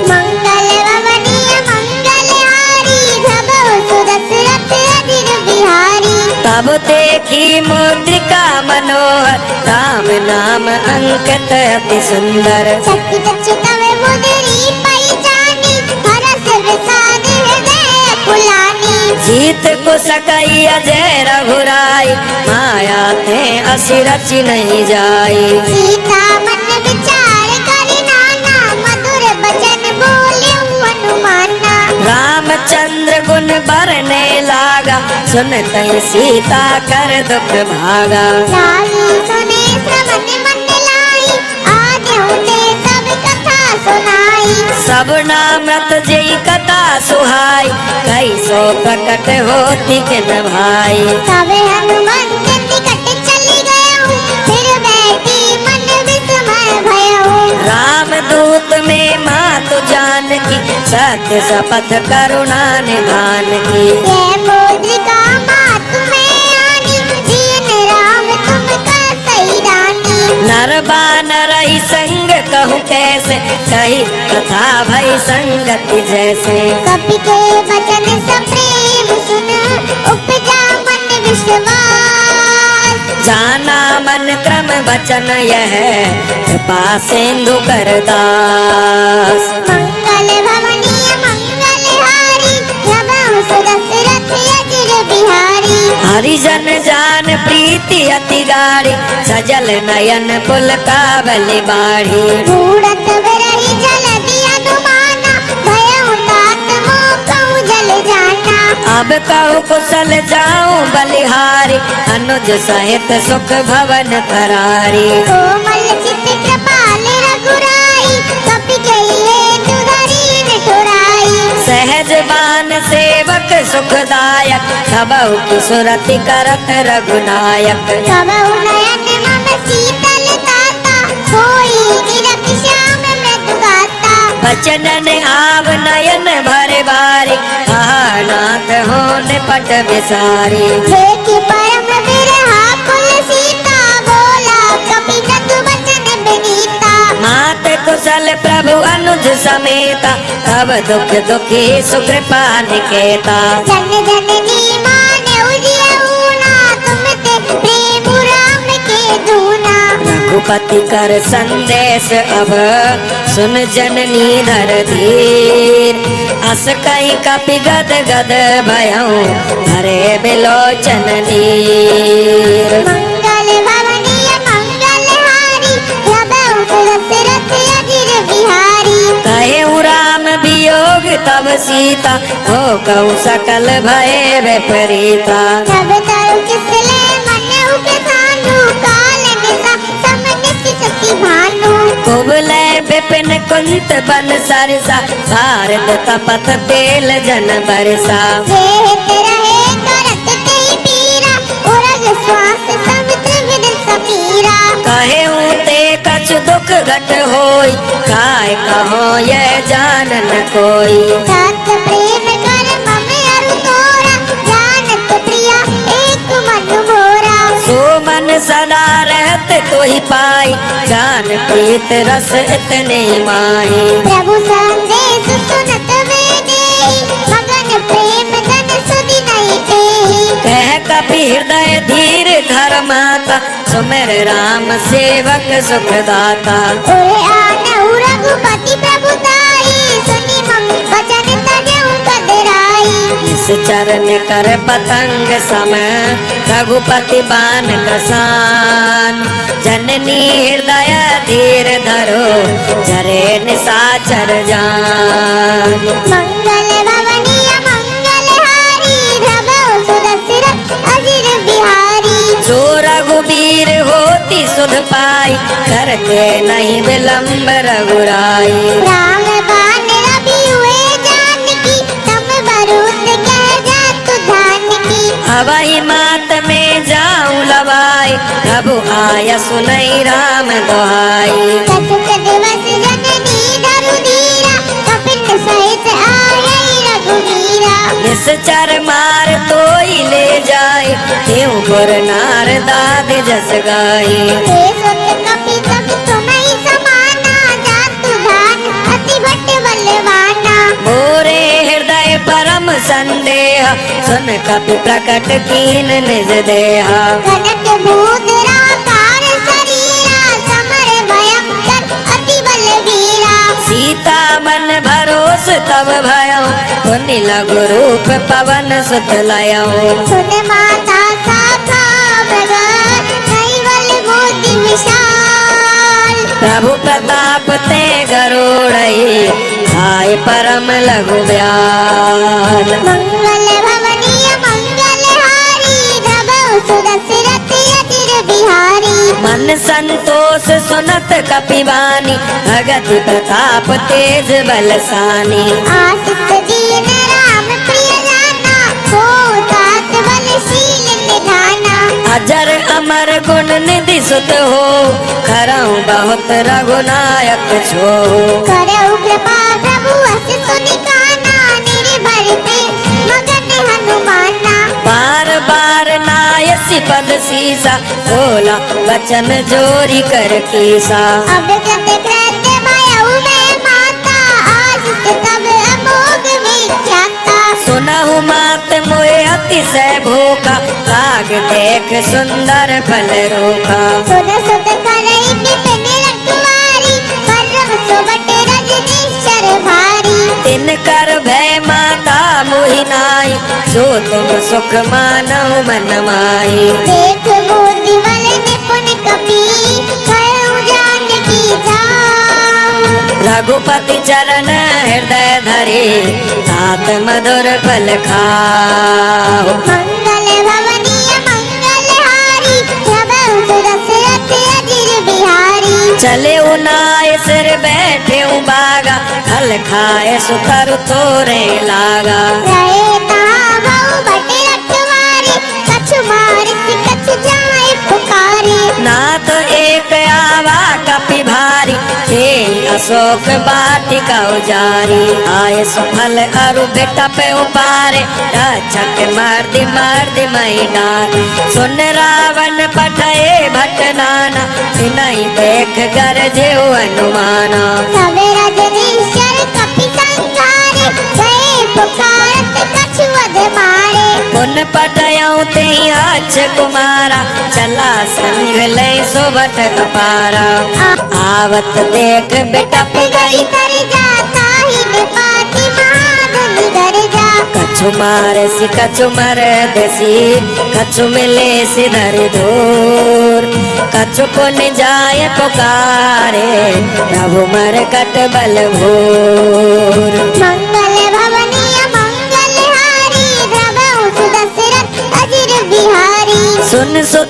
मंगल भवनीय मंगलहारी, ध्रुव सुरथ रथ अजिर बिहारी। तब देखी मुद्रिका मनोहर, राम नाम अंकित अति सुंदर। चकित चितव मुदरी पई जानी, हरस विषाद हृदय कुलानी। जीत को सकई अजय रघुराई, माया थे असि रचि नहीं जाई। सीता मन विचार करि नाना, मधुर बचन बोल्यऊ हनुमाना। रामचंद्र गुण बरने लागा, सुनते सीता कर दुख भागा। लाही सुने श्रवण मन लाई, आद्यऊ ते सब कथा सुनाई। सब नामत जई कथा सुहाई, कई सो प्रकट होती किन भाई। तब हनुमंत निकट चली गयऊ, फिर बैठी मन विस्मय भयऊ। राम दूत में मातु जानकी, सत्य शपथ करुणा निधान की। ये मुद्रिका मातु में आनी, दीन राम तुम का सही रानी। नर बानर ही संग कहूँ कैसे, कही कथा भई संगति जैसे। कपि के वचन सप्रेम सुन, उपजा मन विश्वास। जाना मन क्रम वचन यह, कृपा सिंधु करदास। मंगल भवनीय मंगलहारी, ध्रुव सुरथ रथ अजिर बिहारी। हरिजन जान प्रीति अति गाढ़ी, सजल नयन पुल काबल बाढ़ी। मूढ़त विरही जल दिया दुमाना, भयउ तात मोकऊ जल जाना। अब कहूँ कुशल जाऊं बलिहारी, अनुज सहित सुख भवन करारी। कोमल चित्त कृपाल रघुराई, कपि कहिए दुधरीन ठुराई। सहज बान सेवक सुखदायक, सबहु की सुरति करत रघुनायक। कबहु नयन मम शीतल ताता, होई गिरत श्याम मृदु गाता। बचनन आव नयन भरे बारी, नाथ हो निपट विसारी। देखि परम विरहाकुल सीता, बोला कपि नतु वचन विनीता। मात कुशल प्रभु अनुज समेता, तब दुख दुखी सुकृपा निकेता। जन जननी माने उजियऊ ना, तुम ते प्रेम राम के दूना। रघुपति कर संदेश अब, सुन जननी धर धीर। अस कई कपि गद गद भयऊ, भरे बिलोचन नीर। मंगल भवनीय मंगलहारी, तब सीता हो कहूँ सकल भय विपरीता। तब तरु किसले मन उके सानु काल निसा समनित सती भानु। कुबले विपिन कुंत बन सरसा भारत तपत तेल जन बरसा। जेत रहे करत ते पीरा उरग श्वास समुद्र विद समीरा। कहे ते कछु दुख घट होई काय कहो ये जान न कोई। सत प्रेम कर मम अरु तोरा जानत प्रिया एक मन मोरा। सो मन सदा रहत तो ही पाई जान प्रीत रस इतने माही। प्रभु संदेश सुनत वेदे मगन प्रेम धन सुधि नहीं तेहि। कह कपि हृदय धीर धर माता सुमिर राम सेवक सुखदाता। ओरे आनहु रघुपति प्रभु ताई सुनि मम वचन तजहु कदराई। इस चरण कर पतंग सम रघुपति बान कसान। जननी हृदय धीर धरो जरे निशाचर जान। मंगल भवनीय मंगल हारी धबौ सुदशरथ अजिर बिहारी। जो रघुबीर होती सुध पाई करते नहीं विलंब रघुराई। राम बाण रवि हुए जानकी तम बरूद कह जातु धानकी। अवहि मात में जाऊं लवाई प्रभु आय सुनई राम दुहाई। कछुक दिवस जननी धरु धीरा कपिल सहित आयै रघुवीरा। निश्चर मार तोई ले जाए क्यों गुर नार दाद जस गाई। हे सुत कपि सब तुम्हि समाना जातु धान अति भट बलवाना। मोरे हृदय परम संदेह सुन कपि प्रकट कीन निज देहा। कनक भूधराकार शरीरा समर भयंकर अति बलवीरा। सीता मन भरोस तब भयो पुनि लघु रूप पवन सुत लयो। सुन माता शाखा प्रगट कैवल मोति विशाल। प्रभु प्रताप ते गरुड़ई आय परम लघु ब्याल। मंगल भवनीय मंगल हारी धबौ सुदशरथ अजिर बिहारी। मन संतोष सुनत कपिवानी भगति प्रताप तेज बलसानी। आशिष दीन राम प्रिय जाना हो तात बलशील निधाना। अजर अमर गुण निधि सुत हो खरऊं बहुत रघुनायक छो। करऊ कृपा प्रभु अस सुनिकाना निर्भर पे मगन हनुमाना। बार बार नायसी पद सीसा बोला वचन जोरी कर कीसा। अब कृत कृत्य भयउ मैं माता आशिष तब अमोघ विख्याता। सुनहु मात मोहे अतिशय भूखा लाग देख सुंदर फल रोका। सुन सुत करई विपिन रखवारी परम सुबट रजनीश्वर भारी। तिन कर भय माता मोहि नाई जो तुम सुख मानौ मन माही। देख मोति बल निपुण कपि करऊ जानकी जाऊ। रघुपति चरण हृदय धरे तात मधुर फल खाओ। मंगल भवनीय मंगल हारी धबौ सुदशरथ अजिर बिहारी। चले उनाय सिर बैठे बागा फल खाए सुकर तोरे लागा। रहे तहाँ बहु भट रखवारी कछु मारिस कछु जाए पुकारी। नाथ एक आवा कपि भारी हे अशोक वाटिका उजारी। आय सुफल अरु बेटा पे उपारे रक्षक मर्द मई डार। सुन रावण पठये भट नाना नहीं देख गरजे हनुमाना। सब रजनीश्वर कपि संहारे गए पुकारत कछु अध मारे। पुन पटयऊ ते अक्ष कुमारा चला संग ले सोबत कपारा। आवत देख बेटा गई कर जाता ही निपाति महाधनी घर जा। कछु मारे सी कछु मर देसी कछु मिले सिधर दूर। कछु पुन जाय पुकारे प्रभु मर कट बल भूर। मंगल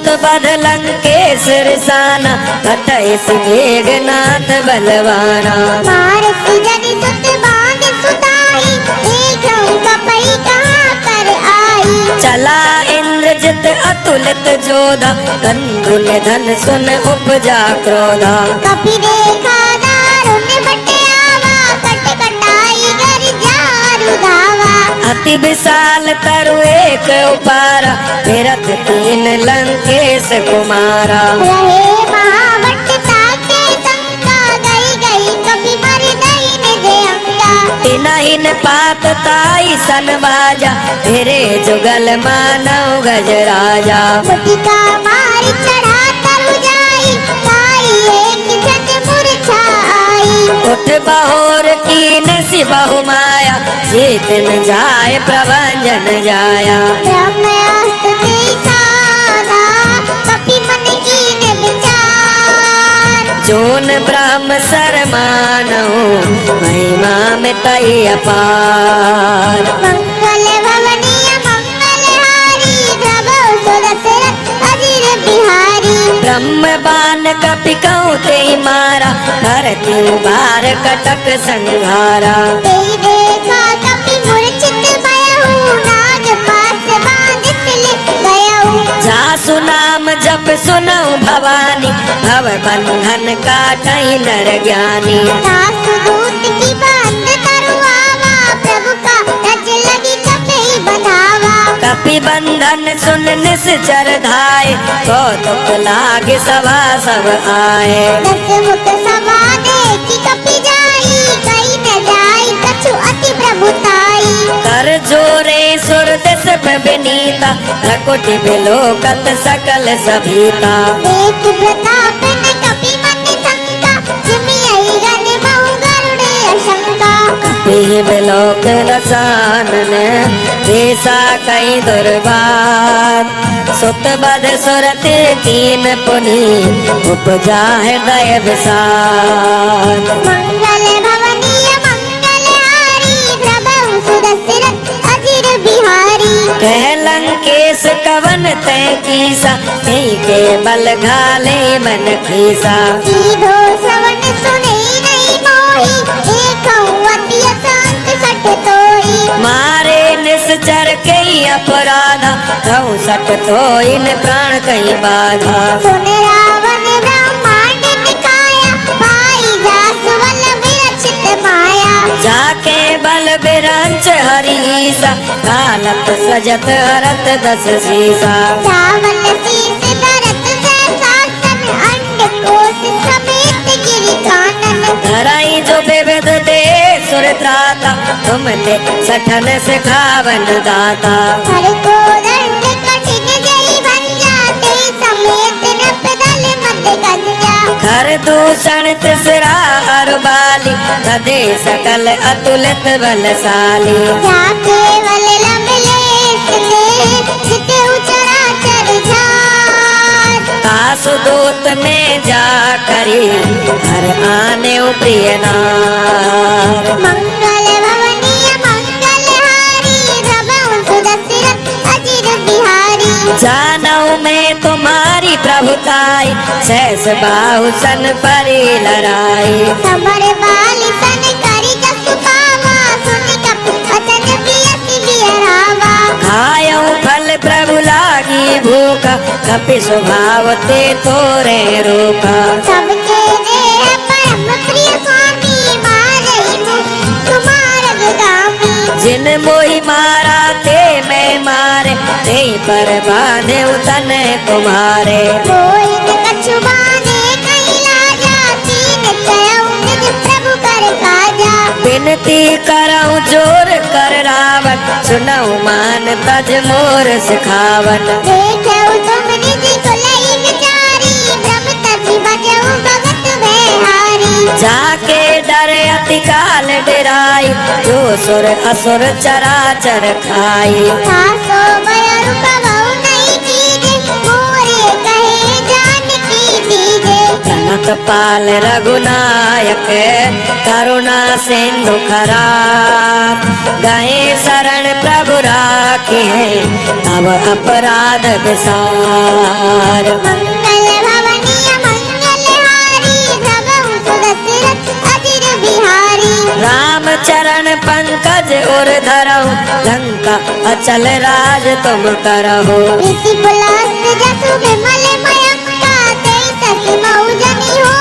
सुत बध लंकेश रिसाना, कटैस मेघनाथ बलवाना। मार जनि सुत बांध सुताई, देखऊं कपई कहाँ कर आई। चला इंद्रजित अतुलित जोधा, कंधु निधन सुन उपजा क्रोधा। कपि देखा दारुण बट आवा, कट कटाई गर जारु धावा। अति विशाल तरु एक उपारा, फिरत तीन लंकेश कुमारा। रहे महावट ताके शंका, गई गई कपि मर दई निज अंगा। तिनहिन पात ताई सन बाजा, तेरे जुगल मानव गजराजा। मुटिका मार चढ़ा तरु जाई, ताई एक झट मूर्छा आई। उठ बहोर कीन सि बहु माया, जीत न जाय प्रभंजन जाया। ब्रह्मास्त्र ते साधा, कपि मन कीन विचार। जोन ब्रह्म सरमानहु, महिमा में तई अपार। मंगल भवनीय मंगलहारी, प्रभु सुदशरथ अजिर बिहारी। ब्रह्म बान कपि कहूँ ते मारा, धरती बार कटक संघारा। तेई देखा कपि मूर्छित भयहु, नाग पास बांधित लिख गयहु। जासु नाम जप सुनऊ भवानी, भव बंधन काटई नर ज्ञानी। दास दूत की बंद तरु आवा, प्रभु का रज लगी कपि बंधावा। कपि बंधन सुन निश्चर धाय, कौतुक लाग सभा सब आए। दस मुख सभा देखी कपि जाई, कई न जाई कछु अति प्रभुताई। कर जोरे सुर दिस विनीता, प्रकुटि बिलोकत सकल सभीता। देख प्रताप न कपि मन शंका, जिमियहि गन बहु गरुड़ अशंका। कपि बिलोक रसानन, देसा कई दुर्बार। सुत बध सुरत कीन पुनि, उपजा हृदय विसार। मंगल भवनीय मंगलहारी, प्रभु सुदशरथ अजिर बिहारी। कह लंकेश कवन तै कीसा, तेई के बल घाले मन खीसा। सीधो श्रवण सुने नहीं मोही, देखऊं अति अशांत सठ तोई। मारे निश्चर कई अपराधा, कहूँ सट तो इन प्राण कई बाधा। सुन रावण ब्रह्मांड निकाया, पाई जासवल विरचित माया। जाके बल बिरंच हरीसा, कालत सजत हरत दस सीसा। चावल शीस धरत सहसासन, अंडकोश समेत गिरि कानन। धराई जो विविध दे सुर त्राता, तुम ते सठन सिखावन दाता। हर को दंड कठिन जय भंजा, तेई समेत नपदल मत गंजा। घर दूषण तिसरा हर बाली, तदे सकल अतुलित बलशाली। जाके वल लंबलेस ने, जितेउ चराचर झार। कासु दूत में जा करी, हर आने प्रिय नार। मंगल भवनीय मंगलहारी, प्रभु सुदशरथ अजिर बिहारी। जानऊ में तुम्हारी प्रभुताई, सहस बाहु सन परी लड़ाई। समर बाल सन करि जसु पावा, सुन कपि वचन प्रियसि बिहरावा। खायऊ फल प्रभु लागी भूखा, कपि स्वभाव ते तोरे रोका। सबके देह परम प्रिय स्वामी, मारहि कुमार गामी। जिन मोहि मारा ते मैं मारे, ते पर बांधे तन तुम्हारे। कोई न कछु बाने कहीं लाजा, तीन चयऊ निज प्रभु कर काजा। विनती करऊं जोर कर रावण, सुनऊ मान तज मोर सिखावन। देखऊ तुम निज कुलई विचारी, ब्रह्म तजि बजऊ भगत बेहारी। जाके डर अति काल डराई, जो सुर असुर चराचर खाई। सासो बयरु कबहु नहीं कीजे, मोरे कहे जानकी दीजे। जनक पाल रघुनायक, करुणा सिंधु खरार। गए शरण प्रभु राख, बाकी है अब अपराध विसार। मंगल भवनीय मंगलहारी प्रभु सुदशरथ अजिर बिहारी। राम चरण पंकज उर धरहु लंका अचल राज तुम करहु। ऋषि पुलस्त जसु विमल मयंका तेई सखी मऊ जनी हो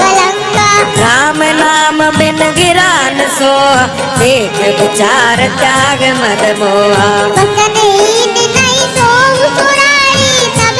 कलंका। राम नाम बिन गिरान सोहा देख विचार त्याग मद मोहा। बसन हीन नहीं सोऊ सुरारी सब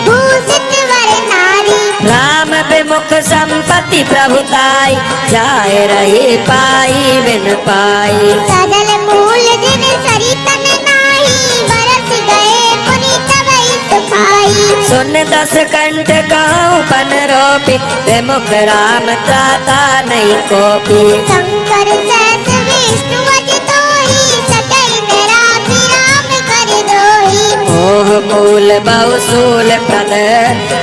भूषित वर नारी। राम विमुख संपत्ति प्रभुताई जाय रही पाई बिन पाई। सजल मूल जिन सरितन नाही बरस गए पुनि तवई सुखाई। सुन दस कंठ कहूँ पन रोपी विमुख राम त्राता नहीं कोपी। शंकर सहस विष्णु अजितोहि सकल निराति राम कर द्रोही। मोह मूल बहुसूल प्रद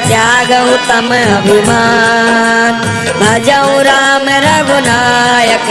त्यागऊ तम अभिमान। भजऊ राम रघुनायक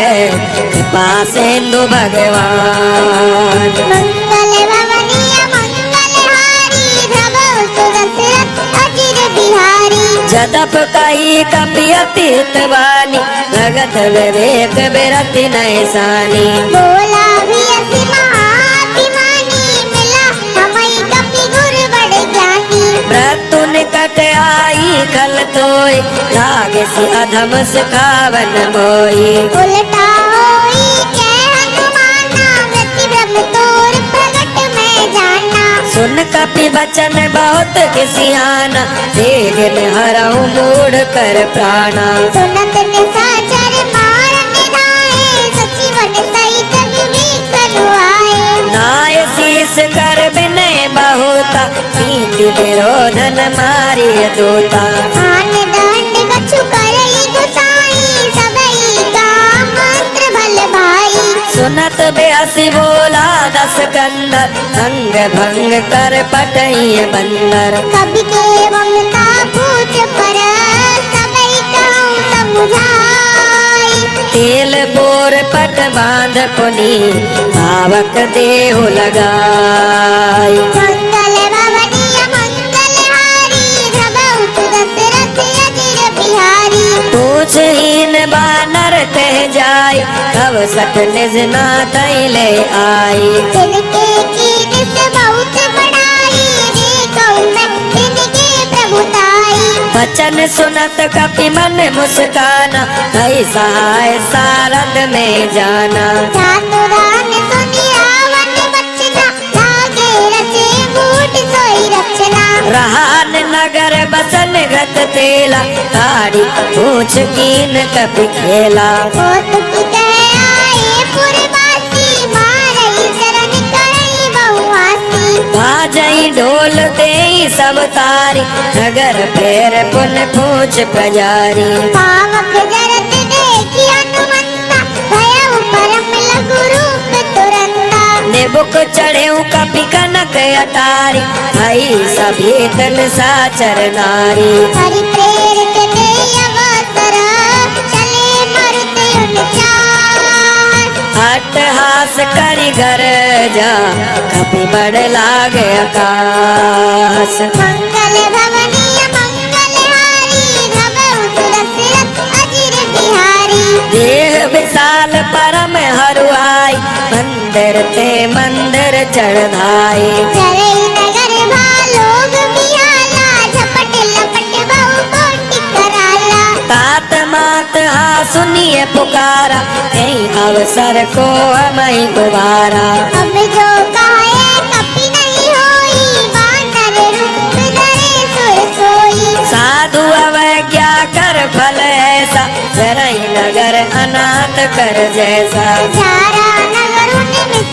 कृपा सिंधु भगवान। मंगल भवनीय मंगलहारी प्रभु सुदशरथ अजिर बिहारी। जदप कही कपि अतीत वाणी भगत विवेक बिरति नैसानी। बोला भी असी महाभिमानी मिला हमें कपि गुर बड़ ज्ञानी। मृत्यु निकट आई खल तोय लागे सि अधम सिखावन मोई। उल्टा होई के हनुमाना व्यति ब्रह्म तोर प्रगट में जाना। सुन कपि वचन बहुत किसियाना देख हरऊ मूढ़ कर प्राणा। सुनत निशाचर मार निधाए सचिवन सहित विवेक अनुआए। नाय शीस कर विनय बहुता नीति विरोधन मारी दूता। आन दंड कछु करई गुसाई सबई का मंत्र भल भाई। सुनत बेअसी बोला दस कंदर अंग भंग कर पटई बंदर। कवि के ममता पूछ पर सबई कहूँ समुझाई। तेल बोर पट बांध पुनी पावक देहु लगाई। मंगल भवनीय मंगलहारी प्रभु सुदशरथ अजिर बिहारी। पूछहीन बानर कह जाय कब सठ निज नाथ ले आई। जिनके कीर्ति से बहुत बढ़ाई देखूं मैं इनके प्रभुताई। वचन सुनत कपि मन मुस्काना कई सहाय सारद में जाना। चातुरान सुनि रावण बचना लागे रचे बूट सोई रचना। रहान नगर बसन गत तेला ताड़ी पूछ कीन कपि खेला। कौतुक कह आए पुरवासी मारई शरण करई बहुआसी। बाजई ढोल देई सब तारी नगर फेर पुन पूछ पजारी। पावक जरत देखी हनुमंता भयउ परम लघु रूप तुरंता। निबुक चढ़ेऊ कपि कनक अटारी भई सभी तन साचर नारी। हरि प्रेरित दे अवसर चले मरुते उनचार। अट्टहास करि घर जा कपि बड़ लागे आकाश। मंगल भवनीय मंगलहारी प्रभु सुदशरथ अजिर बिहारी। देह विशाल परम हरुआई मंदिर ते मंदिर चढ़ाई। चरई नगर भालोग बिहाला झपट लपट बहु कोटि कराला। तात मात हा सुनिए पुकारा कहीं अवसर को मई गुबारा। अब जो कहे कपि नहीं होई बानर रूप धरे सुर सोई। साधु अवज्ञा कर फल ऐसा जरई नगर अनाथ कर जैसा। सारा नगर उनमें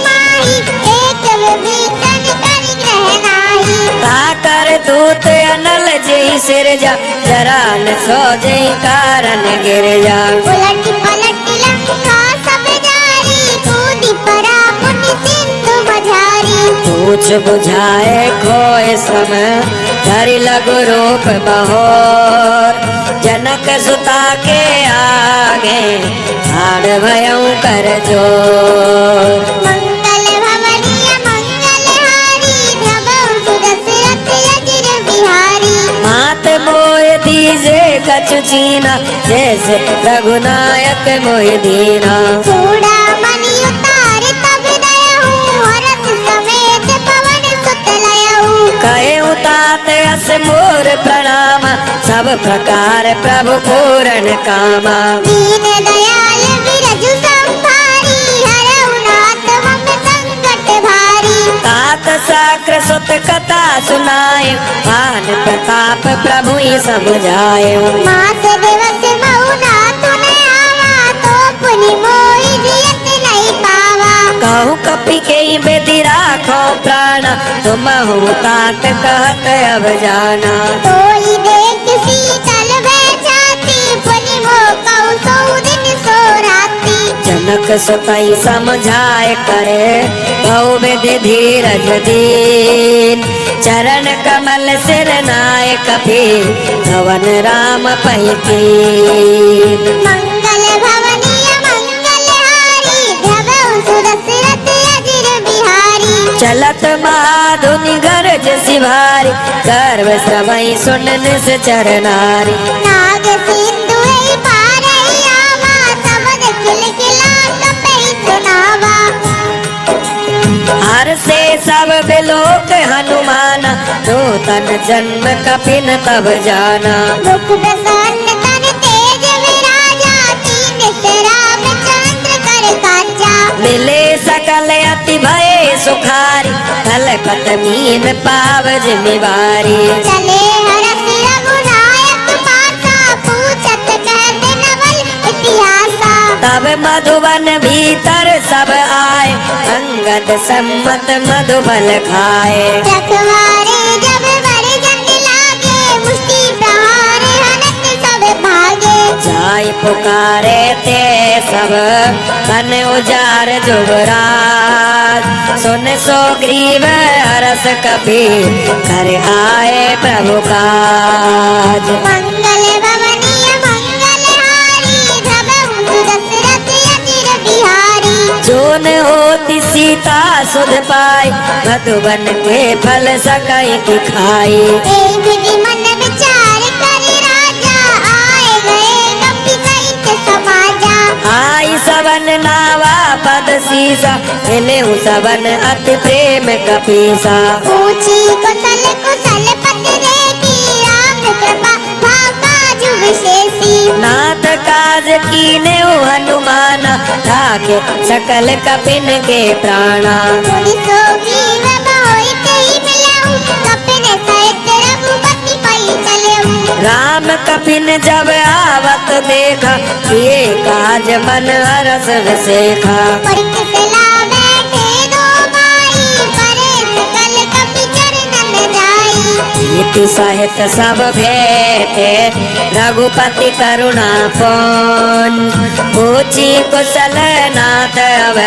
माही एक विभीषण कर ग्रह नाही। ताकर दूत अनल जई सिर जा जरा न सो जई कारण गिर जा। उलट पलट लंका सब जारी कूदी परा पुनि सिंधु मझारी। पूछ बुझाए खोए समय धरि लघु रूप बहोर। जनक सुता के आगे ठाड़ भयऊ कर जोर। मंगल भवनीय दीना जैसे रघुनायक मोहि दीना। चूड़ामणि उतार तब दयाहू हरस समेत पवन सुत लयाहू। कहे उतात अस मोर प्रणाम सब प्रकार प्रभु पूर्ण कामा। दीन दयाल बिरजु संभारी हरहु नाथ हम संकट भारी। तात साक्र सुत कथा सुनाए भान प्रताप प्रभु ही समझाए। मास दिवस महु नाथ न आवा तो पुनि मोहि जियत नहीं पावा। कहूँ कपि के बेदी राखो प्राण तुम हो तात कहत अब जाना। तोई देख शीतल भय छाती पुनि मोह कहु सौ दिन सो राती। जनक सुतई समझाए करे बहु विधि धीरज दीन। चरण कमल सिर नाय कपि धवन राम पहिकीन। मंगल भवनीय मंगलहारी धवउ सुदशरथ अजिर बिहारी। चलत महाधुनि गरज सिभारी सर्व श्रवई सुन निश्चर नारी। नाग सिंधु है पारई आवा सबद खिलखिला कपई सुनावा। हर से सब बिलोक हनुमाना नूतन जन्म कपिन तब जाना। मुख प्रसन्न तन तेज विराजा तीन राम चंद्र कर काजा। मिले सकल अति भय सुखारी कलपत मीन पावज निवारी। चले हरस रघुनायक पासा पूछत कहते नवल इतिहासा। तब मधुवन भीतर सब आए अंगद सम्मत मधुबल खाए। रखवारे जब बड़े जंग लागे मुष्टि प्रहार हनत सब भागे। जाय पुकारे ते सब तन उजार जुबराज। सुन सो ग्रीव हरस कपि कर आए प्रभु काज। मंगल भवनीय मंगलहारी धवउ सुदशरथ अजिर बिहारी। जोन होती सीता सुध पाई मधुबन के फल सकई की खाई। एक विधि मन विचार कर राजा आए गए कपि सहित समाजा। आई सबन नावा पद सीसा मिले सबन अति प्रेम कपीसा। पूछी कुशल कुशल पति देखी राम कृपा भाव काजु विशेषी। नाथ काज कीने हनुमाना राखे सकल कपिन के प्राणा। मुनि सोगी व मोहि कहि मिलहु कपिन सहित रघुपति पै चलहु। राम कपिन जब आवत देखा किए काज मन हरस विसेखा। परीख सला बैठे दो भाई परे सकल कपि चरणन जाई। नीति साहित सब भेटे रघुपति करुणा पौन। पूछी कुशल नाथ अब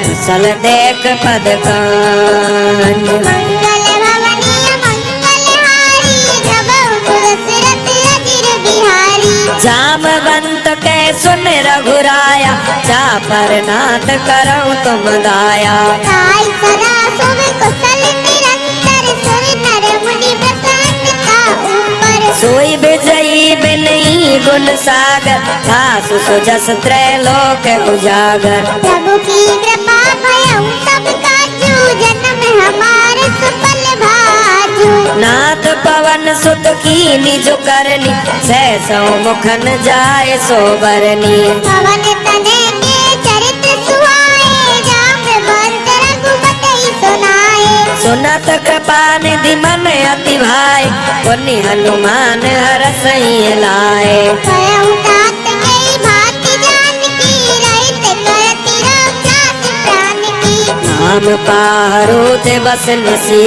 कुशल देख पद कान। मंगल भवनीय मंगलहारी धवउ सुदशरथ अजिर बिहारी। जामवंत के सुन रघुराया जा पर नाथ करऊं तुम दाया। ताई सदा शुभ कुशल निरंतर सुर नर मुनि प्रसन्नता ऊपर। सोई विजयी बिनई गुण सागर सासु सुजस त्रैलोक उजागर। प्रभु की कृपा भयउ सब काजू जन्म हमारे सुफल भाजू। नाथ पवन सुत की निज करनी सहसो मुखन जाय सोबरनी। पवन तने के चरित्र सुहाए जाम्बवंत रघुपति सुनाए। सुनत कृपा निधि मन अति भाई पुनि हनुमान हरस ही लाए। भयउ तात के भांति जानकी रहित करति रक्षा प्राण की। नाम पारो ते बस निसी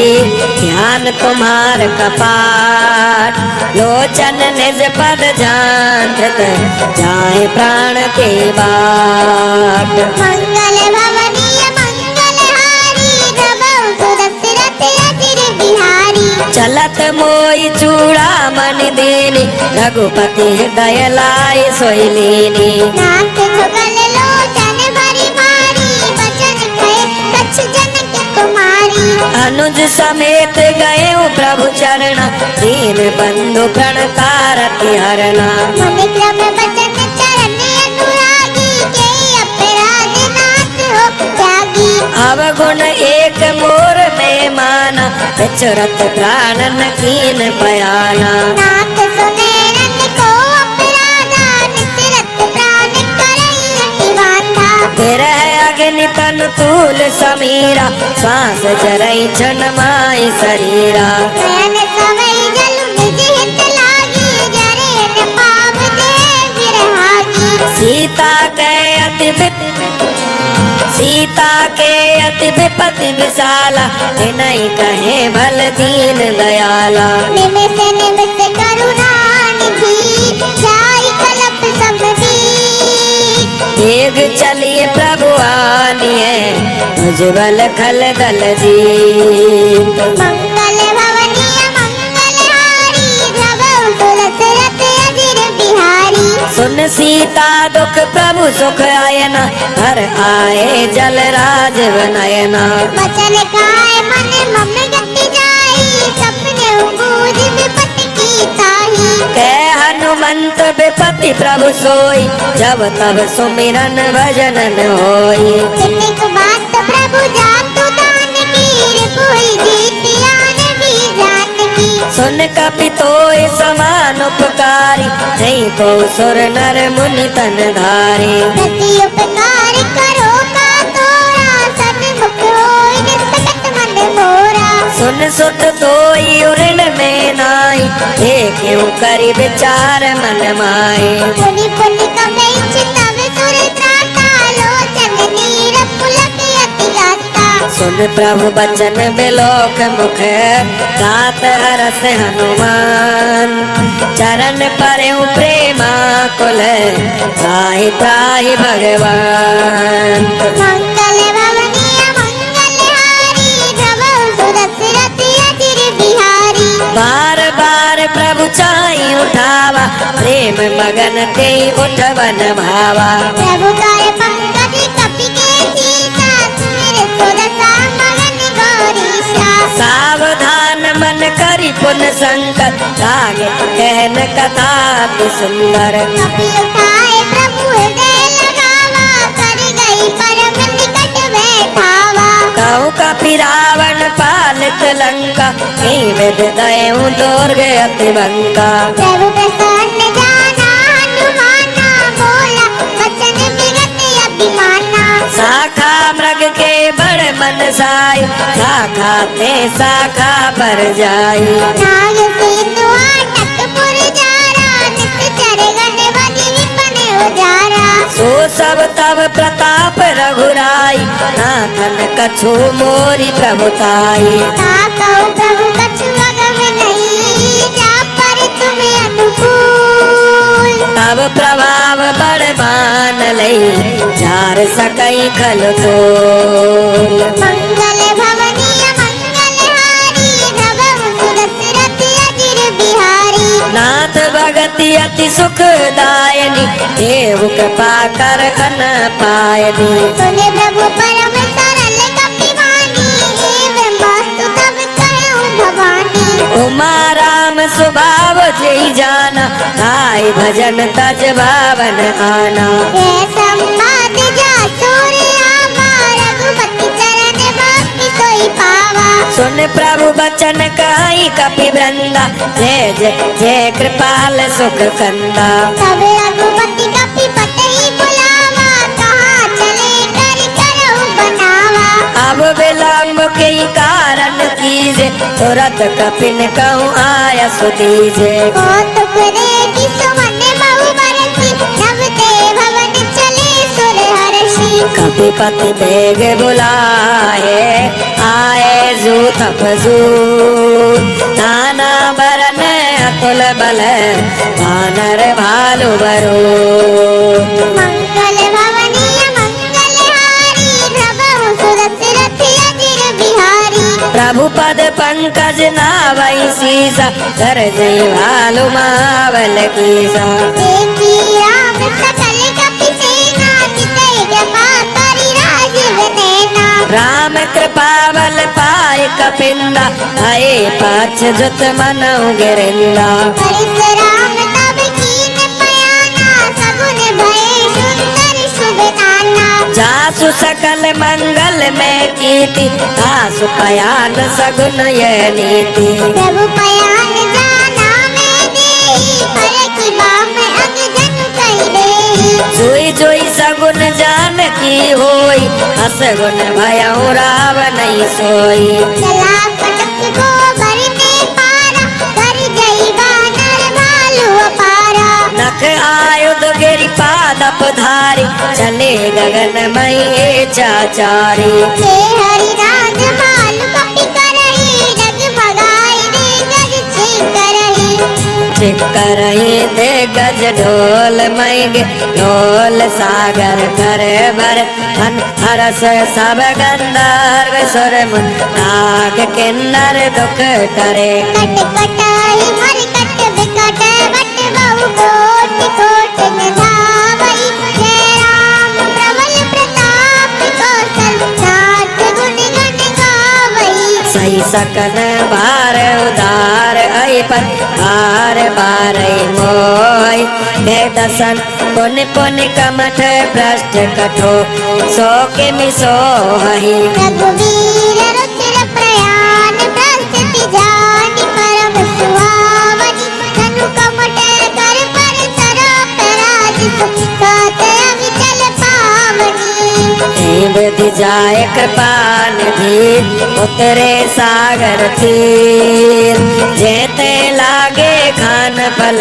ध्यान तुम्हार कपाट। लोचन निज पद जानत जाए प्राण के बाट। मंगल भवनीय मंगलहारी धवउ सुदशरथ अजिर बिहारी। चलत मोई चूड़ामणि दीनी रघुपति हृदय लाई सोइलीनी। नाथ जुगल लोचन भरी मारी बचन कहे कछ जनक कुमारी। अनुज समेत गए प्रभु चरणा, दीन बंधु प्रणकारति हरना। मुनि क्रम बचन चरण अनुरागी, के अपराध नाथ हो त्यागी। अवगुण एक मोर में माना, विचरत प्राणन कीन बयाना। नाथ सुने नन को अपराधा, निसरत प्राण करई अति बांधा। विरह अग्नि तन तूल समीरा, श्वास जरई छन माय शरीरा। नयन सवई जल निज हित लागी, जरे न पाप दे विरहागी। सीता के अति विपति विशाला, नहीं कहे भल दीन दयाला। निमिष निमिष करुणा निधि, जाई कलप समधी। तेग चलिए प्रभु आनिए, उज्ज्वल खल दल जीत। मंगल भवनीय मंगलहारी, धवल तुलस रथ अजिर बिहारी। सुन सीता दुख प्रभु सुख आयना, हर आए जल राज नयना। वचन काय मन मम गति जाई, सपने बूझ विपत की ताही। कह हनुमंत विपति प्रभु सोई, जब तब सुमिरन भजनन होई। कितनिक बात प्रभु जातु दान की, कोई जीत आन भी जान की। सुन कपितोय समान उपकारी, नहीं तो सुर नर मुनि तन धारी। प्रति उपकार करो का तोरा, सन्मुख होय निसकट मन मोरा। सुन सुत तोई उरण में नाई, क्यों करी विचार मन माई। पुनि पुनि कमई चितव सुर त्राता, लोचन नीर पुलक अति गाता। सुन प्रभु बचन बिलोक मुख, गात हरस हनुमान। चरण परउ प्रेमा कुल, त्राहि त्राहि भगवान। मंगल भवनीय मंगलहारी, धवल तुलस रथ अजिर बिहारी। बार बार प्रभु चाहि उठावा, प्रेम मगन ते उठवन भावा। प्रभु काय पंकज कपि के सीसा, सुमिर सुरसा मगन गौरीशा। सावधान मन करि पुन संकट, लागे कहन कथा अति सुंदर। कपि उठाए प्रभु हृदय लगावा, कर गई परम निकट बैठावा। कहु कपि रावण पालित लंका, विद दयु दुर्ग अति बंका। प्रभु प्रसन्न जाना हनुमाना, बोला वचन विगत अभिमाना। शाखा मृग के बड़ मन साई, शाखा ते शाखा पर जाई। नाग सेतु आटकपुर जारा, निश्चर गण बदि विपन उजारा। सो सब तब प्रताप रघुराई, नाथन कछु मोरी प्रभुताई। ताकौ प्रभु कछु अगम नहीं, जा पर तुम्हें अनुकूल। तब प्रभाव बड़ मान लई, झार सकई खल तोल। मंगल भवनीय मंगलहारी, धवल तुलस रथ अजिर बिहारी। नाथ भगति अति सुखदायनी, देव कृपा कर अन पायनी। सुने प्रभु परम सरल कपि वाणी, हे ब्रह्मास्तु तब कहूँ भवानी। उमा राम स्वभाव जय जाना, गाय भजन तज भावन आना। हे संवाद जा सूर्यावा, रघुपति चरण भक्ति सोई पावा। सुन प्रभु बचन कहि कपि वृंदा, जय जय जय कृपाल सुख कंदा। तब रघुपति कपि पतई बुलावा, कहाँ चले कर करहु बनावा। अब विलम्ब के कारण कीजे, तुरत कपिन कहूँ आया सुदीजे। कौतुक देखि सुमन बहु बरसी, नभ ते भवन चले सुर हर्षि। कपिपति बेग बुलाए, आए जूथ फजूत। नाना बरन अतुल बल, वानर भालु बरो। मंगल भवनीय मंगलहारी, धवल तुलस रथ अजिर बिहारी। प्रभु पद पंकज नावई सीसा, कर जय भालु मावल कीसा। देखी राम सकल कपि सेना, जितै कृपा करि राजीव नैना। राम कृपावल पाए कपिंदा आए पाछ जुत मनो गिरिंदा परशुराम तब कीन पयाना सगुन भये सुंदर शुभ नाना जासु सकल मंगल में कीति आसु पयान सगुन ये नीति प्रभु पयान जाना में देहि पर की बाम अंग जन कहि देहि जोई जोई सगुन जान की होई असगुन भयउ रावण सोई चला पटक गोबर ने पारा कर जई बानर भालू अपारा नख आयुध गिरि पादप धारी चले गगन मई चाचारी हे हरि राज भालू कपि करहि डगमगाई दे गज छे करहि चिक करही दे गज ढोल मई ढोल सागर कर भर हन हरस सब गंधर्व सुर नाग किन्नर दुख करे कट कटाई हर कट बिकट बट बहु कोट कोट निधावई जय राम प्रबल प्रताप कौशल नाथ गुण गण गावई सही सकन बार उदार आई पर बार बार मोय दे दसन पुन पुन कमठ भ्रष्ट कठो सो के मिसो हहि रघुवीर रुचिर प्रयाण प्रस्तुति जानि परम सुहावनी धनु कमट कर पर सराप राज सुखात अविचल पावनी विधि जाय कृपा निधि उतरे सागर तीर जेते लागे खान पल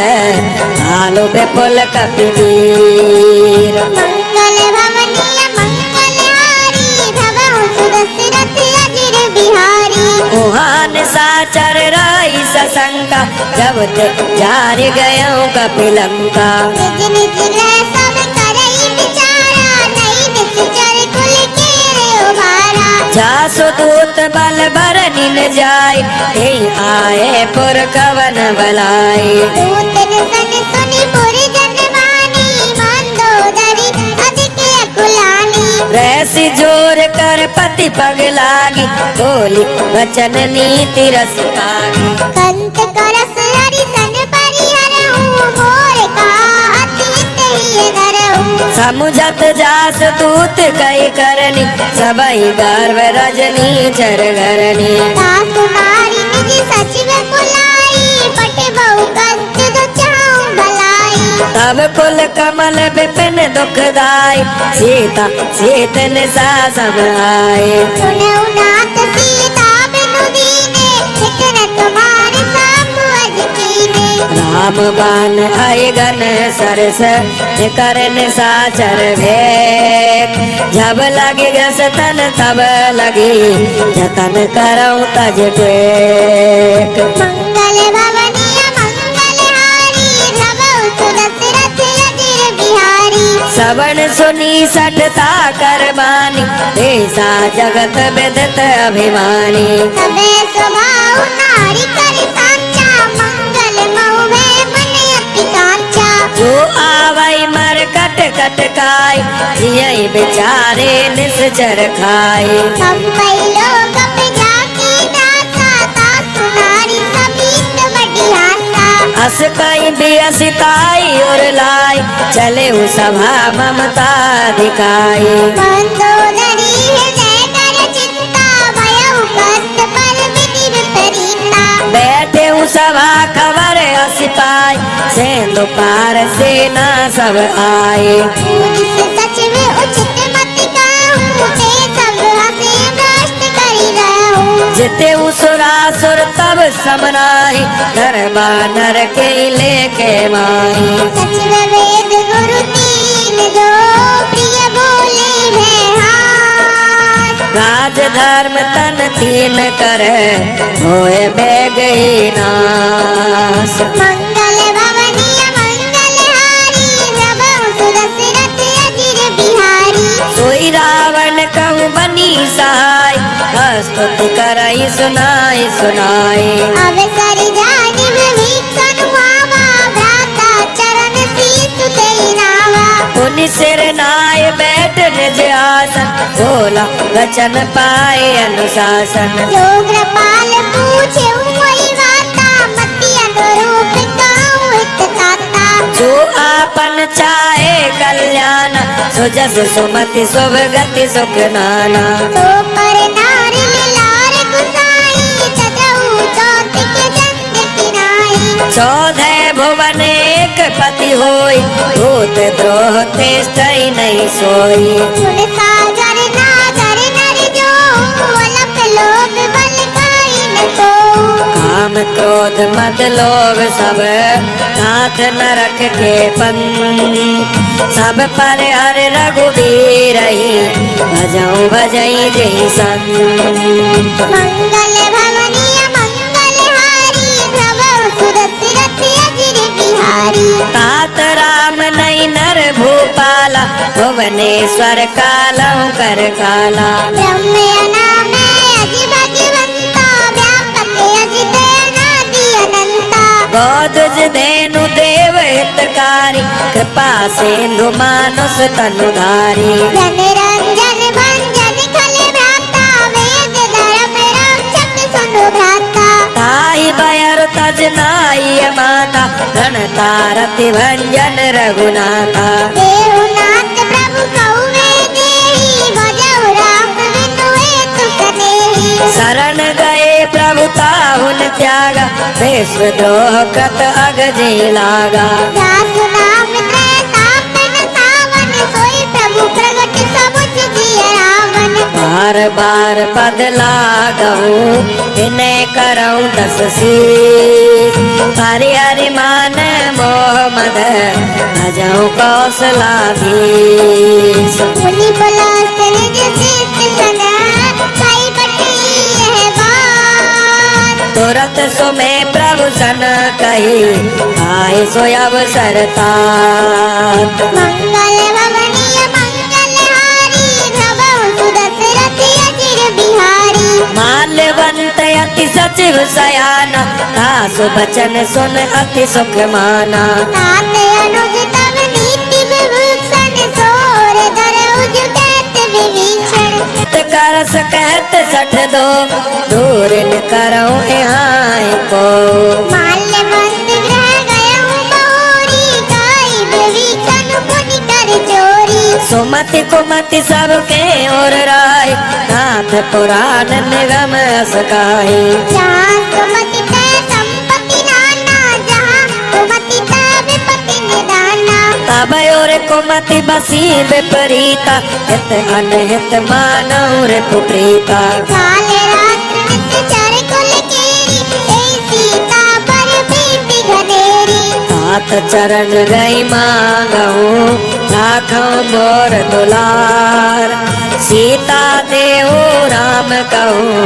आलू बेपुल कपिवीर मंगल भवनीय मंगलहारी भवहु सुदशरथ अजिर बिहारी उहान साचर राई ससंका जब ते जारी गयो कपिलंका निज निज ग्रह सब करई विचारा नहीं निश्चर कुल केरे उभारा जासु दूत बल बर निन जाय हे आए पुर कवन बलाई दूतन सन सुनि पुर जनवानी मंदोदरी अधिक अकुलानी रैसी जोर कर पति पग लागी बोली वचन नीति रस पागी कंत करस हरि सन परिहरहु मोर का अतीत ही धरहु समुझत जास दूत कई करनी सबई गर्व रजनी चर घरनी सासु नारी निज सचिव बुलाई पट बहु कंत जो चाहूं भलाई तब कुल कमल विपिन दुखदाई सीता सीतन सा सब आए सुनऊ नाथ सीता बिनु दीने इतने तुम्हारे सामुअज कीने राम बान आई गन सरस करन साचर भेक जब लगे घस तन तब लगी जतन करऊं तज टेक मंगल भवनीय मंगलहारी भवहु सुदशरथ अजिर बिहारी श्रवण सुनी सटता कर बानी देसा जगत विदित अभिमानी सबे स्वभाव नारी कर सांचा मंगल महु भय मन अति कांचा जो आवई मर कट कट खाई जियई बेचारे निश्चर खाई कंपई लोग अपजा की दासा तासु नारी समीत बड़ी आसा हस कई बियसिताई और लाई चले उ सभा ममता दिखाई मंदोदरी हृदय कर चिंता भयउ कष्ट पर विधि विपरीता बैठे उ सभा खबर सिपाही सेंदु पार सेना सब आए पुलिस सचिव उचित मत कहूँ ते सब हसे भ्रष्ट करी रहूँ जिते उसुरासुर तब समनाही नर बानर के लेके माही सचिव वेद गुरु तीन जो प्रिय बोले भयहार राज धर्म तन तीन कर होए बेगई नाश मंगल भवनीय मंगलहारी भवहु सुदशरथ अजिर बिहारी सोई रावण कहूँ बनी सहाय स्तुति करई सुनाई सुनाई अवसर जानिब भीषण हुआवा भ्राता चरण शीस देई नावा पुनि सिर नाय बैठ निज आसन, बोला वचन पाए अनुशासन। जो कृपाल पूछे कोई वाता, मति अनुरूप कहूँ हित ताता। जो आपन चाहे कल्याण, सुजस सुमति शुभ गति सुख नाना। तो पर नारी लार गुसाई, तजऊ चौथ के जंग किनाई। चौदह भुवन एक पति होई, भूत द्रोह तेष्टि नहीं सोई। सुन सागर नागर नर जो, अलप लोभ बल खाई न को। काम क्रोध मद लोभ सब, नाथ नरक के पन। सब पर हर रघुवीर ही, भजऊ भजई जय सन। मंगल भवनीय मंगलहारी, प्रभु सुरत अजिर बिहारी। तात राम नहीं नर भूपाला, भुवनेश्वर कालऊ कर काला। ब्रह्म अनाम अजि भगवंता, व्यापक अजित अनादि अनंता। गौदुज धेनु देव हितकारी, कृपा सिंधु मानुष तनुधारी। जन रंजन भंजन खल भ्राता, वेद धर्म रक्षक सुनु भ्राता। ताहि बयर तज नाई माता, धन तारति भंजन रघुनाथा। देवनाथ प्रभु कहुए देहि, भजऊ राम बिनु हेतु सनेहि। शरण गए प्रभु ताहुन त्यागा, विश्व द्रोह कृत अगजे लागा। दासु नाम त्रैतापन सावन, सोई प्रभु प्रगट समुझ जिय रावण। बार बार पद लागहूँ, विनय करऊँ दस शीस। हरि हरि मान मोह मद, भजऊँ कौशलाधीश। मुनि बुलात निज सिद्ध सना, खाई बटी यह बात। तुरत सुमे प्रभु सन कही, आए सो अवसर तात। मंगल भवनीय मंगलहारी, प्रभु सुदशरथ अजिर बिहारी। माल्यवंत अति सचिव सयाना, दास बचन सुन अति सुख माना। तात अनुज तव नीति विभूषण, सोर धरऊ जुगत विभीषण। करस कहत सठ दो, दूर न करऊँ यहाँ को। माल्यवंत ग्रह गयऊ बहोरी, गाई विभीषण पुनि कर चोरी। सुमति कुमति सबके ओर राय, नाथ पुराण निगम सकाई। जहाँ सुमति तै संपत्ति नाना, जहाँ सुमति तै विपत्ति निदाना। तब और कुमति बसी विपरीता, हित अनहित मानव रिपु प्रीता। काल रात्र नित्य चर कुल केरी, ऐ सीता पर प्रीति घनेरी। तात चरण गई मांगहूँ, राखऊँ मोर दुलार। सीता देहु राम कहूँ,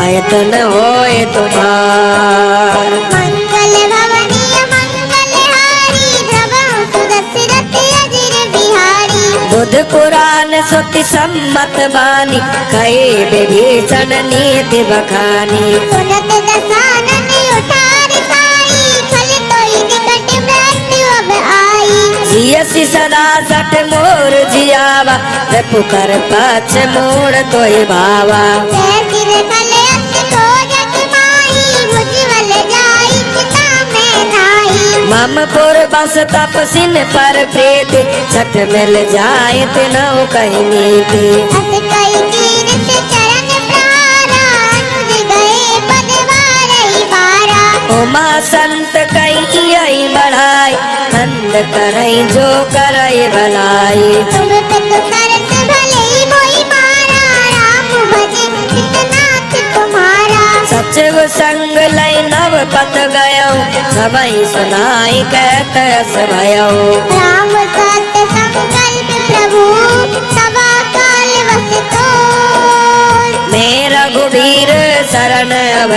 आयत न होए तुम्हार। मंगल भवनीय मंगलहारी, प्रभु सुदशरथ अजिर बिहारी। बुध पुराण सुति सम्मत बानी, कहे विभीषण नीति बखानी। सुनत दसानन उठार साई, खल तोई निकट मृत्यु अब आई। जियसि सदा सठ मोर जियावा, पुकर पछ मोड़ तोय भावा। जय सिर खल अस खोजत माही, मुझवल जाई चिता में नाही। ममपुर बस तपसिन पर प्रीत, छठ मिल जाए तिनऊ कही नीति। अस कई कीरत चरण प्रहारा, अनुज गए पदवारहि बारा। उमा संत कई यही बढ़ाई, नंद करई जो करई भलाई। तुम पितु करत भले मोहि मारा, राम भजे चितनाथ तुम्हारा। सचिव संग लई नव पत गयऊ, सबई सुनाई कहत अस भयऊ। राम सत्य संकल्प प्रभु, सभा काल वसितो। मैं रघुवीर शरण अब,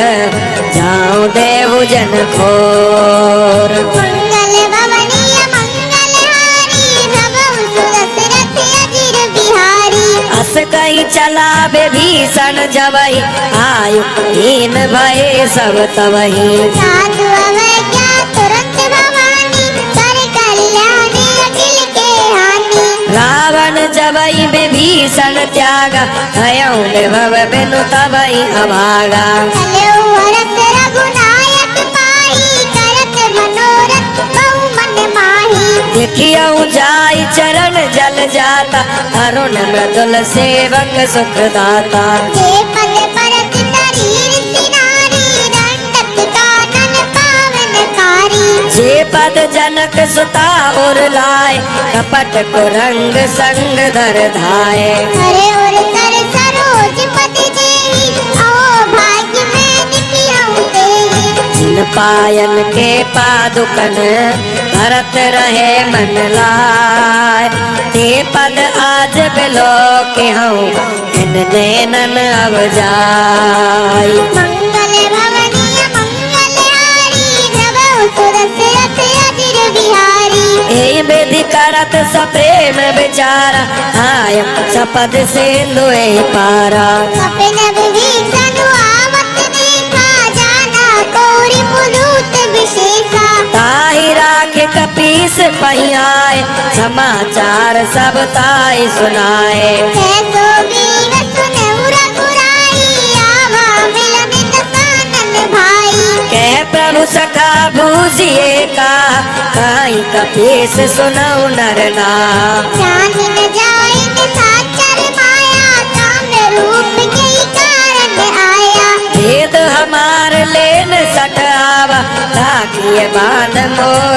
जाऊं देहु जन खोर। मंगल भवनीय मंगलहारी, प्रभु सुदशरथ अजिर बिहारी। अस कई चला विभीषण जबहि, आयु हीन भये सब तबहि। साधु अवज्ञा तुरंत भवानी, कर कल्याणी अखिल के हानि। रावण जबई विभीषण त्यागा, भयउ विभव बिनु तबई अभागा। चलो हरत रघुनायक पाई, करत मनोरथ बहु मन माही। देखियऊ जाई चरण जल जाता, अरुण मृदुल सेवक सुख दाता। जे पद परत शरीर सिनारी, दंडक कानन पावनकारी। जे पद जनक सुता और लाए, कपट कुरंग संग धर धाये। हरे और कर सरोज पति देहि, आओ भाग्य में निकियऊ तेहि। जिन पायन के पादुकन, भरत रहे मन लाय। ते पद आज बिलो के हूँ, इन नैनन अब जाई। मंगल भवनीय मंगलहारी, प्रभु सुरसरथ अजिर बिहारी। ए विधि करत सप्रेम विचारा, आय सपद से लोए पारा। कपिन विभीषण आवत देखा, जाना कोरि पुलूत विशेषा। ताहि राखे कपीस पहियाए, समाचार सब ताई सुनाए। कैसो बीव सुनऊ रघुराई, आवा मिलन दसानन भाई। कह प्रभु सखा भूजिए का, काई कपीस सुनऊ नर नाम। जानि न जाय निशाचर माया, ताम्र रूप के कारण आया। भेद हमार लेन सटावा, ताकिए बान मोह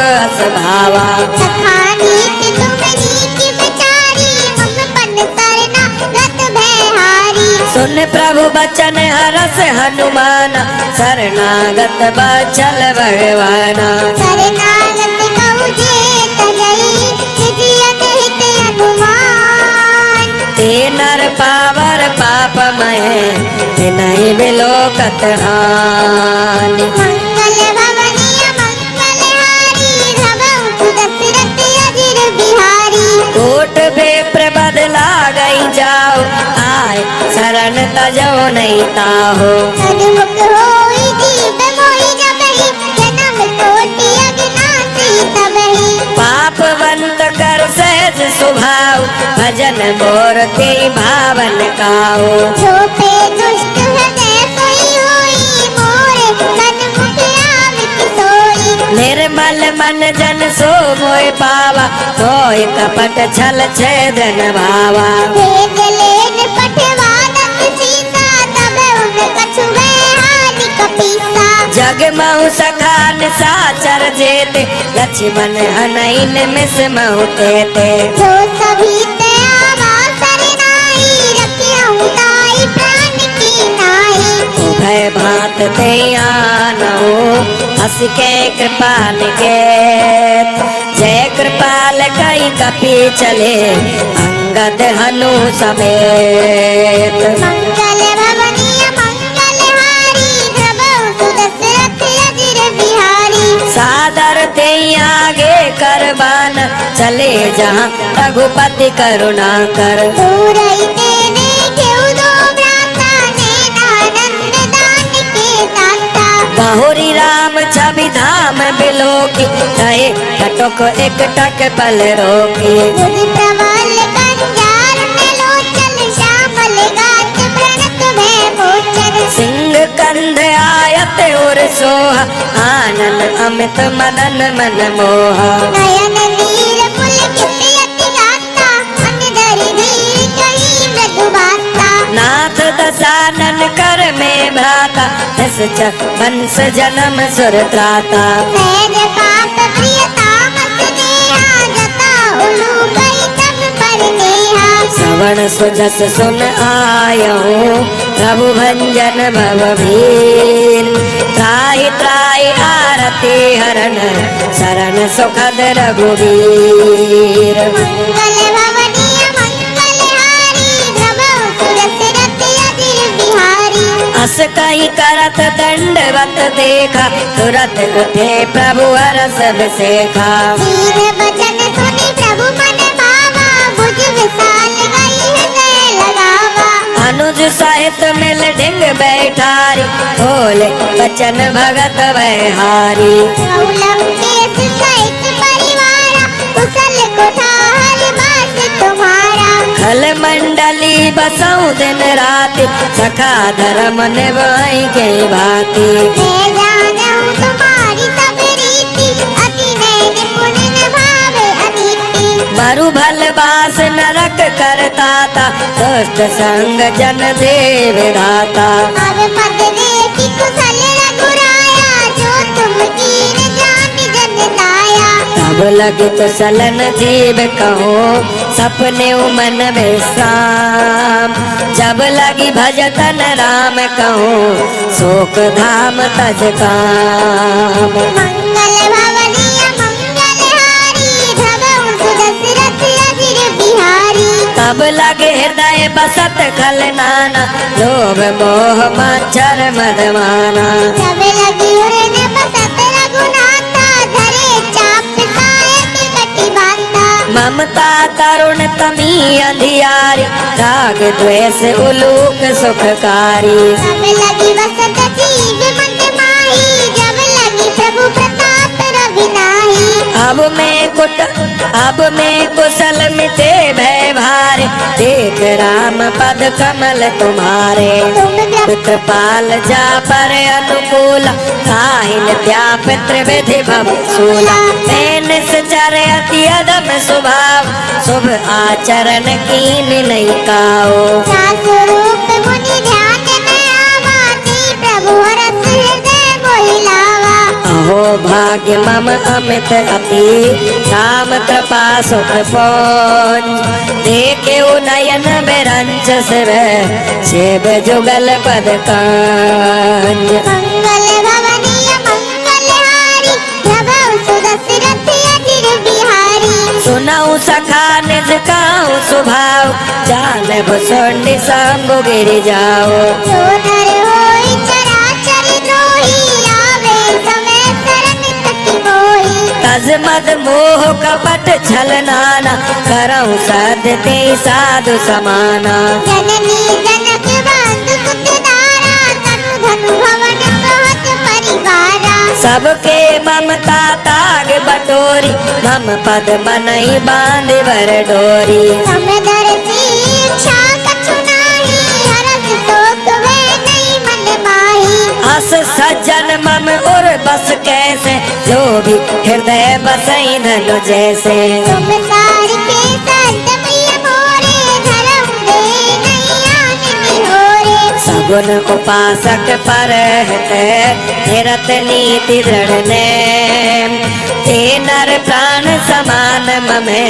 भावा। सखा नीति तुम नीति विचारी, मम पन सरना गत भयहारी। सुन प्रभु बचन हरस हनुमाना, शरणागत बचल भगवाना। शरणागत कहु जेत जई, निज अनहित अनुमान। ते नर पावर पापमय, नहीं बिलोकत हानि। मंगल भवनीय मंगलहारी, भवउ दशरथ अजिर बिहारी। कोट बेप्र बदला गई जाओ, आय शरण तजो नहीं ताहो। सद्मुख होई जीव मोहि जबहि, जन्म कोटि अविनाशी तबहि। पापवंत कर सहज स्वभाव, भजन मोर ते भावन काओ। छोपे दुष्ट हृदय सोई होई, मोरे सन्मुख आवित सोई। निर्मल मन जन सो मोय पावा, सोय कपट छल छेदन भावा। भेद लेन पठवा दस सीता, तब उन कछु हानि कपीसा। जग महु सखान साचर जेते, लक्ष्मण हनैन मिस महु तेते। जो सभी ते आवा सरनाई, रखियऊ ताई प्राण की नाई। उभय भांत ते आनहु, हस के कृपा निकेत। जय कृपाल कई कपि चले, अंगद हनु समेत। मंगल भवनीय मंगलहारी, प्रभु सुदशरथ अजिर बिहारी। सादर ते आगे करबान, चले जहाँ रघुपति करुणा कर। दूर ही ते देखेउ दो भ्राता, नैनानंद दान के दाता। बहुरी राम छवि धाम बिलोकी, कहे कटक एक टक पल रोकी। मुझ प्रवाल कंजार में लोचन, श्यामल गात प्रणत भय मोचन। सिंह कंध आयत और सोहा, आनंद अमित मदन मन मोहा। नयन नीर पुलकित अति गाता, मन धरि धीर कही मृदु बाता। नाथ दसानन कर में भ्राता, दस चक वंश जन्म सुर त्राता। सहज पाप प्रिय तामस नेहा, जता उलू कही तब पर नेहा। श्रवण सुजस सुन आयहूँ, प्रभु भंजन भवभीर। त्राहि त्राहि आरती हरण, शरण सुखद रघुवीर। मंगल भवनीय मंगलहारी, प्रभु सुरसरथ अजिर बिहारी। अस कहीं करत दंडवत देखा, तुरत उठे प्रभु हरस विसेखा। दीन बचन सुनि प्रभु मन भावा, भुज विशाल गई हृदय लगावा। अनुज सहित मिल ढिंग बैठारी, बोले बचन भगत बहारी। कौलम केस सहित परिवारा, कुशल कुठार बास तुम कल मंडली बसऊ दिन रात सखा धर्म निभाई के भांति। मैं जानूं तुम्हारी सब रीति अति नैन पुण्य निभावे अनीति। मरु भल बास नरक करता था दुष्ट संग जन देव दाता। अब पद देखी कुशल रघुराया जो तुम कीन जान जन लाया। तब लगे तो सलन जीव कहो सपने मन विश्राम। जब लगी भजतन राम कहो शोक धाम तज काम। मंगल भवनीय मंगलहारी धवऊ सुदशरथ अजिर बिहारी। तब लगे हृदय बसत खल नाना लोभ मोह मच्छर मदमाना। तब लगी उड़न बसत रघुनाथा धरे चाप सायक कटि बाता। ममता तरुण तमी अंधियारी राग द्वेष उलूक सुखकारी। तब लगी बसत जीव मन माही जब लगी प्रभु प्रताप रवि नाही। अब मैं कुशल मिटे भय भार देख राम पद कमल तुम्हारे। कृपाल जा पर अनुकूल काहिन त्या पितृ विधि भव सूला। मैंने सचर अति अदम स्वभाव शुभ आचरण कीन नहीं काओ। सासुरूप मुनि ध्यान में आवा ती प्रभु रस हृदय मोहि लावा। अहो भाग्य मम अमित अति राम कृपा सुख पौंज। देखे नयन बिरंच शिव शिव जुगल पद कांज। मंगल भवनीय मंगलहारी धवऊ सुदशरथ अजिर बिहारी। सुनाऊ सखा निज काऊ स्वभाव जानब सुंडी शंभु गिरि जाओ। जो नर होई चराचर द्रोही आवे समय शरण तति मोही। तज मद मोह कपट छल नाना करऊं सदते साधु समाना। जननी जनक बंधु सुत दारा तनु धनु भवन कहत परिवारा। सबके ममता ताग बटोरी मम पद मनई बांध वर डोरी। समदर्शी इच्छा कछु नाही हरस शोक वे नहीं मन माही। अस सज्जन मम उर बस कैसे जो भी हृदय बसई धनु जैसे। तुम सार के संत प्रिय मोरे धर्म दे नहीं आन निहोरे। सगुन उपासक पर निरत नीति दृढ़ नेम। ते नर प्राण समान ममे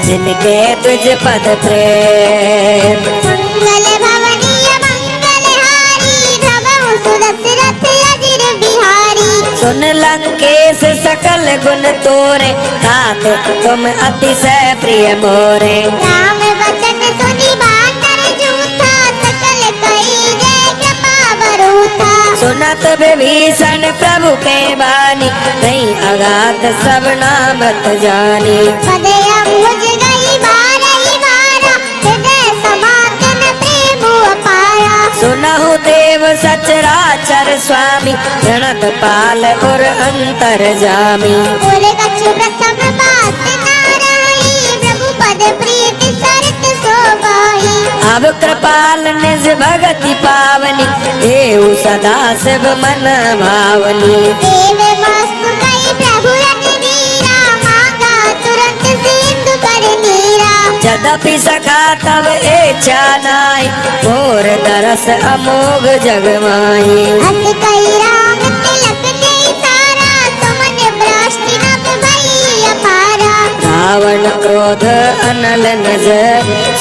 जिनके तुझ पद प्रेम। मंगल भवनीय मंगलहारी धवऊ सुदशरथ अजिर बिहारी। सुन लंकेश सकल गुण तोरे तात तुम अतिशय प्रिय मोरे। राम वचन सुनि बानर जूथा सकल कई जय कृपा बरूथा। सुनत विभीषण प्रभु के बानी नहीं अगाध सब नामत जानी। पद अम्बुज गई बारही बारा हृदय समागम प्रेम अपारा। सुनहु देव सचराचर स्वामी प्रणत पाल और अंतर जामी। और कछु प्रथम बात नाराही प्रभु पद प्रीति सरत सोबाही। अब कृपाल निज भगति पावनी देव सदा शिव मन भावनी। देव मस्तु कई प्रभु रणवीरा मांगा तुरंत सिंधु कर नीरा। यद्यपि सखा तब इच्छा नाई घोर दरस अमोघ जग माही। अस कई राम तिलक जय सारा सुमन भ्रष्ट नभ भई अपारा। रावण क्रोध अनल निज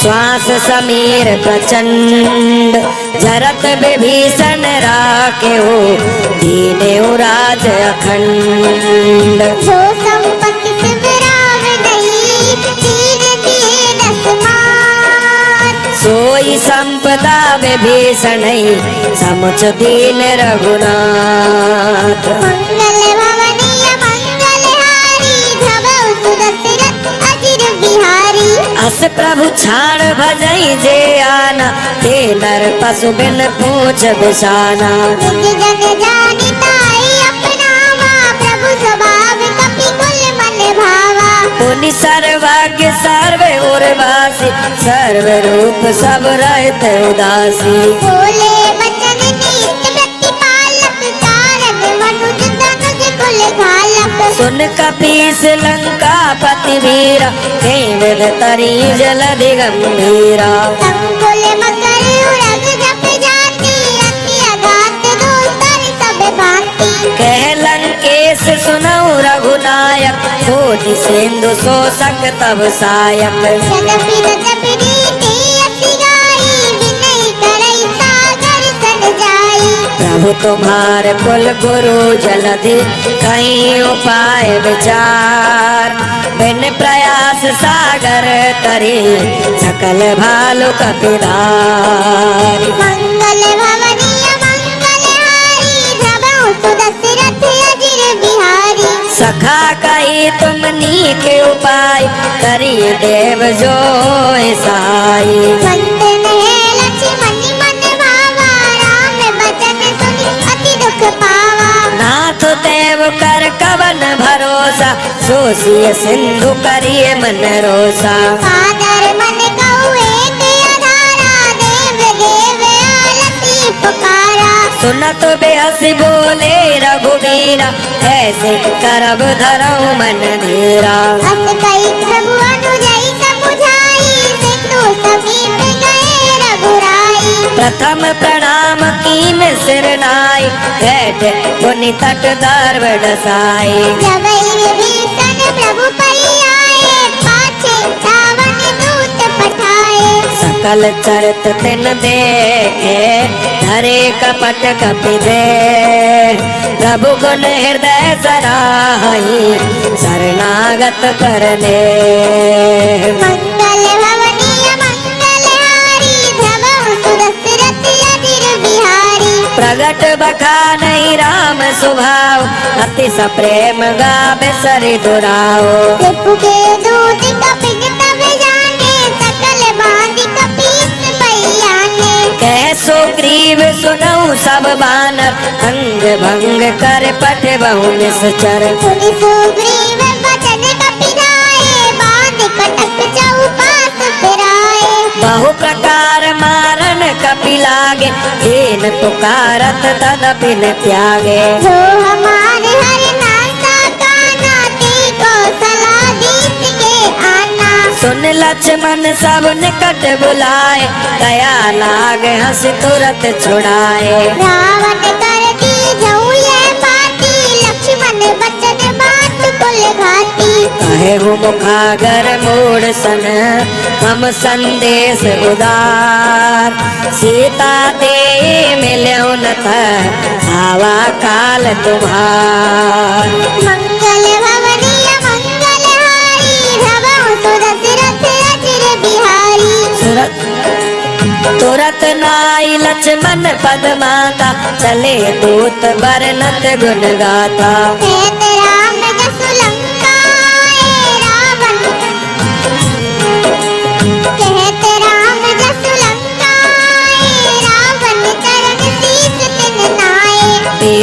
श्वास समीर प्रचंड। जरत विभीषण राखे हो दीने राज अखंड। जो संपत्ति सिमराव नहीं दीन दीन असमान। सोई संपदा विभीषण समुच दीन रघुनाथ। मंगल भवनीय मंगलहारी धवऊ सुदशरथ अजिर बिहारी। अस प्रभु छाड़ भजई जे आना ते नर पशु बिन पूछ बिसाना। निज जन जानिताई अपनावा प्रभु स्वभाव कपि कुल मन भावा। सुनि सर्वज्ञ सर्व उर्वासी, सर्व रूप सब रहते उदासी। बोले बचन नीत प्रतिपालक, कारक मनुज तनुज कुल घालक। सुन कपीस लंका पति वीरा, विद तरी जलधि गंभीरा। संकुल मकर उरग जप जाति, अति अगाध दूतर सब भांति। कह लंकेश सुनऊ रघुनायक, कोटि सिंधु शोषक तब सायक। यद्यपि तदपि रीति अति गाई, विनय करई सागर सन जाई। प्रभु तुम्हार कुल गुरु जलधि, कहीं उपाय विचार। बिन प्रयास सागर तरी, सकल भालु कपिधार। मंगल भवनीय मंगलहारी, धवौ सुदशरथ अजिर बिहारी। सखा कही तुमनी के उपाय, करिए देव जो साई। मंथन है लक्ष्मण मन भावा, राम बचन सुनि अति दुख पावा। नाथ देव कर कवन भरोसा, सोसिय सिंधु करिए मन रोसा। सादर मन कहु एक अधारा, देव देव आलती पुकारा। सुनत बेहसी बोले रघुवीरा, ऐसे करब धरऊ मन धीरा। अस कई प्रभु अनुजई समुझाई, सिंधु समीप गए रघुराई। प्रथम प्रणाम कीन सिर नाई, बैठ पुनि तट दर्व डसाई। जबै विभीषण प्रभु पई आए, पाछे रावण दूत पठाए। सकल चरित तिन देखे, धरे कपट कपि दे। प्रभु गुण हृदय सराही, शरणागत करने। मंगल भवनीय मंगलहारी, धवौ सुदशरथ अजिर बिहारी। प्रगट बखानहि राम स्वभाव, अति सप्रेम गावे सरि दुराओ। रिपु के दूत कपिन तब जाने, सकल बांधि कपीस पैयाने। कह सुग्रीव सुनऊ सब बानर, अंग भंग कर पठ बहु निश्चर। सुनि सुग्रीव बचन कपिराए, बांध कटक चौपास फिराए। बहु प्रकार मारन कपि लागे, दीन पुकारत तदपि न त्यागे। जो हमारे हरि नासा काना, ते कौशलाधीश के आना। सुन लक्ष्मण सब निकट बुलाए, दया लाग हंस तुरत छुड़ाए। रावण कर दी जऊ ये बाती, लक्ष्मण बचन बात कुल घाती। कहे मुखागर मूढ़ सन, हम संदेश उदार। सीता दे मिल्यो न था, आवा काल तुम्हार। मंगल भवनीय मंगलहारी, धवौ सुदशरथ अजिर बिहारी। तुरत नाई लक्ष्मण पद माता, चले दूत बरनत गुण गाथा। कहत राम जसु लंका आए, रावण कहत राम जसु लंका आए, रावण चरण शीस तिन नाए।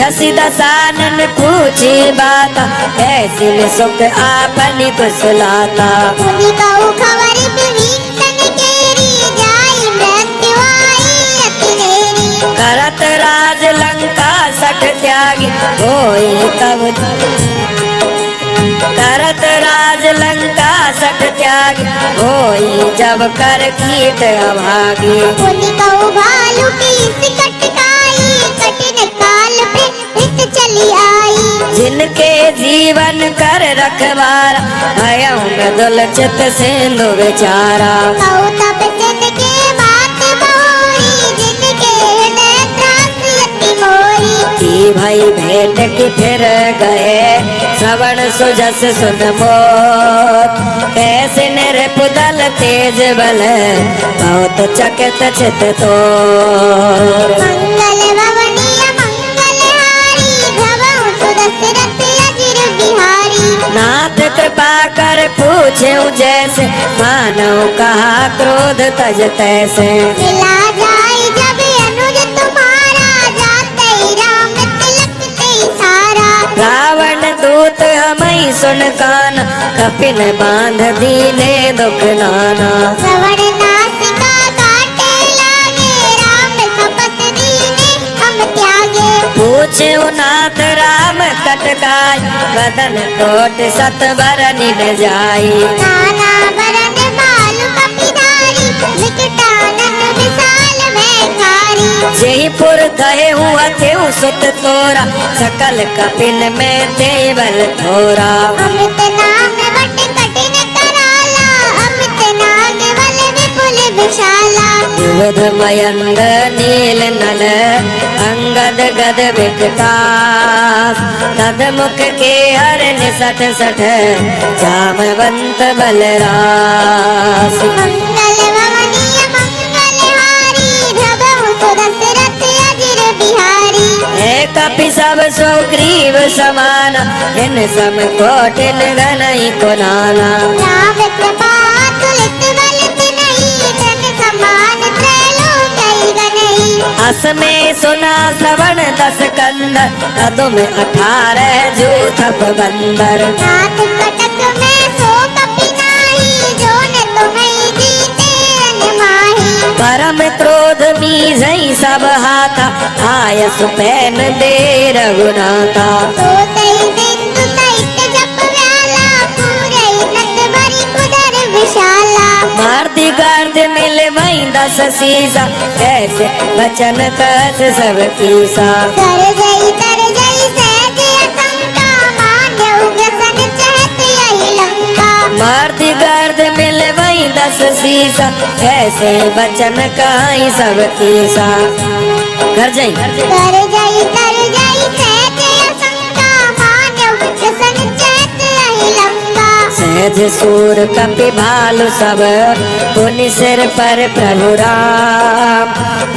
हसी दसानन पूछी बाता, ऐसी में सुख आपनी कुशलाता। मुनि कहु खबर विभीषण केरी, जाई मृत्यु आई अति नेरी। करत राज लंका सठ त्यागी, होई तब करत राज लंका सठ त्यागी, होई जब कर कीट अभागी। मुनि कहु भालु कीस कटकाई, कठिन काल पे हित चली आई। जिनके जीवन कर रखवारा, भयउ मृदुल चित सिंधु विचारा। कहु तब सिन के बात मोरी, जिनके हृदय त्रास अति मोरी। की भई भेंट की फिर गए, श्रवण सुजस सुन मोत। कैसे निरपुदल तेज बल, बहुत चकित चित तोर। मंगल भवनीय मंगलहारी, धवौ सुदशरथ अजिर बिहारी। नाथ कृपा कर पूछे जैसे, मानो कहा क्रोध तज तैसे। मिला जाए जब अनुज तुम्हारा, जाते राम तिलक ते सारा। रावण दूत हमई सुन कान, कपिन बांध दीने दुख नाना। श्रवण नासिका काटे लागे, राम शपथ दीने हम त्यागे। पूछे नाथ राम कटकाय, बदन कोट सत बरनि न जाई। नाना बरन बालु कपिधारी, विकटानन विशाल भयंकारी। जेहि पुर कहे हुआ थे सुत तोरा, सकल कपिन में देवल थोरा। अमित नाम वट कठिन कराला, अमित नाग बल विपुल विशाला। युवध मयंद नील नल, अंगद गद विकटास। तद मुख के हरण सठ सठ, जामवंत बलरास। मंगल भवनीय मंगलहारी, प्रभु सुदशरथ अजिर बिहारी। हे कपि सब सुग्रीव समाना, इन सम कोटिन गनई को नाना। राम कृपा तुलित बल तिनहि, तन समान त्रैलोक्य गनहि। अस में सुना श्रवण 10 कंदर, तदुम 18 जूथप बंदर। नाथ कटक में सो कपि नाही, जो न तुम्हें जीते अनमाही। परम क्रोध मीझई सब हाथा, आय सुपैन दे रघुनाथा। तो तई सिंधु सहित जप व्याला, पूरई नट भरी कुदर विशाला। मारती गर्द मिल वही 10 सीसा, कैसे वचन कस सब कीसा। कर जई सहज असंका, मान्यउ ग्रसन चहत यही लंका। मारती गर्द मिल वही 10 सीसा, कैसे वचन काई सब कीसा। कर जई कर जई सहज असंका, मान्यउ ग्रसन चहत यही लंका। सहज सूर कपि भालु सब, पुनि सिर पर प्रभु राम।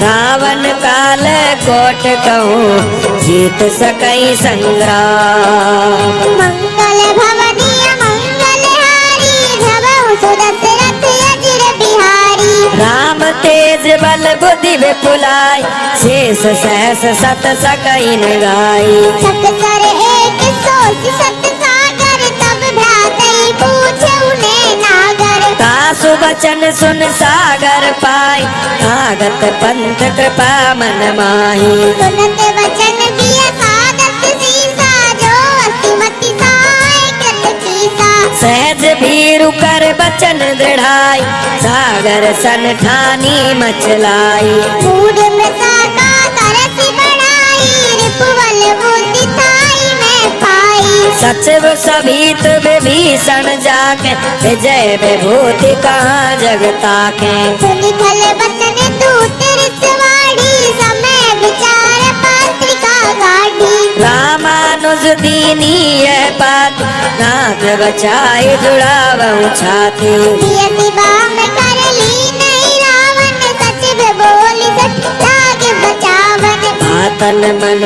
रावण काल कोट कहूँ, जीत सकई संग्राम। मंगल भवनीय मंगलहारी, प्रभु सुदशरथ अजिर बिहारी। राम तेज बल बुद्धि विपुलाई, शेष सहस सत सकई न गाई। सकसर एक सोच सत सागर, तब भ्रातई पूछे उन्हें नागर। तासु बचन सुन सागर पाई, आगत पंथ कृपा मन माही। सुनत वचन दिया सादत सीसा, जो असुमति सहाय कृत कीसा। सहज भीरु कर बचन दृढ़ाई, सागर सन ठानी मचलाई। मूढ़ मृषा का करसि बढ़ाई, रिपुबल बुद्धि ताई में पाई। सचिव सभीत विभीषण जाके, विजय विभूति कहाँ जगता के। सुनि खल बचन दूत ऋषवाड़ी, समय विचार पात्रिका गाढ़ी। रामानुज दीनी यह बात, नाथ बचाए जुड़ावहु छाती। सियति बाम कर ली नहीं रावण, सचिव बोली सठ लागे बचावन। आतन मन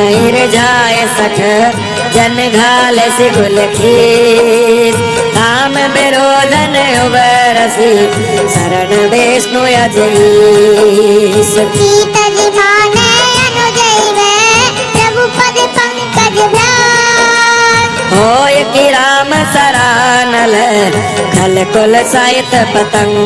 जाय सठ, जन घाल सिगुल खीस। काम विरोधन उबरसी, शरण विष्णु अजीस। सीत जिमाने अनुजैवे, प्रभु पद पंकज भ्रात। होय कि राम सरानल, खल कुल सहित पतंग।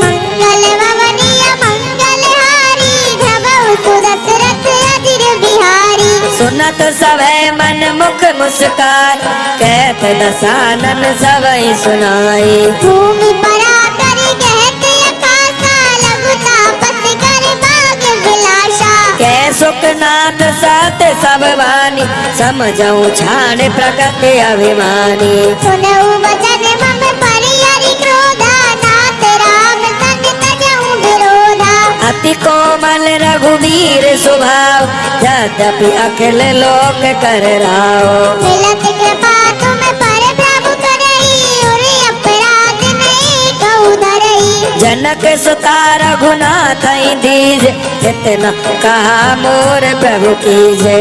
मंगल भवनीय मंगलहारी, प्रभु सुदशरथ अजिर बिहारी। सुनत सभै मन मुख मुस्काय, कहत दसानन सबई सुनाई। भूमि परा कर कहत अकाशा, लघु तापस कर भाग्य विलासा। कै सुखनाथ साथ सब वानी, समझऊ छाण प्रकृति अभिमानी। सुनऊ वचन मम परि हरि क्रोधा, नाथ राम सन तजऊ विरोधा। अति कोमल रघुवीर स्वभाव, यद्यपि अखिल लोक कर राव। मिलत कृपा तुम पर प्रभु करई, उर अपराध नहीं कहु धरई। जनक सुता रघुनाथ दीज, इतना कहा मोर प्रभु कीजे।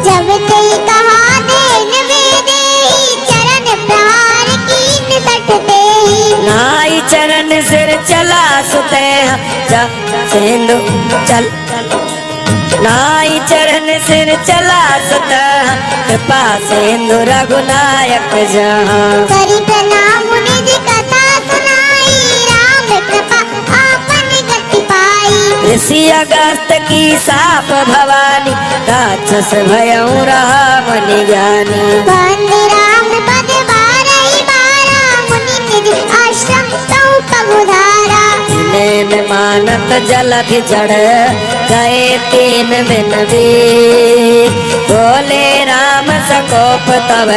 जब तेई कहा देन वे देहि, चरण प्रहार कीन सठ देहि। नाई चरण सिर चला सुते, जा सिंधु चल नाई चरण सिर चला सता कृपा सिंधु रघुनायक जहाँ करी प्रणाम मुनि जी कथा सुनाई राम कृपा आपन गति पाई ऋषि अगस्त की साप भवानी राक्षस भयऊ रहा मुनि ज्ञानी वंदे राम पद बारही बारा मुनि निज आश्रम तौ पगुधारा नैन मानत जलधि जड़ गए तीन दिन भी बोले राम सकोप तब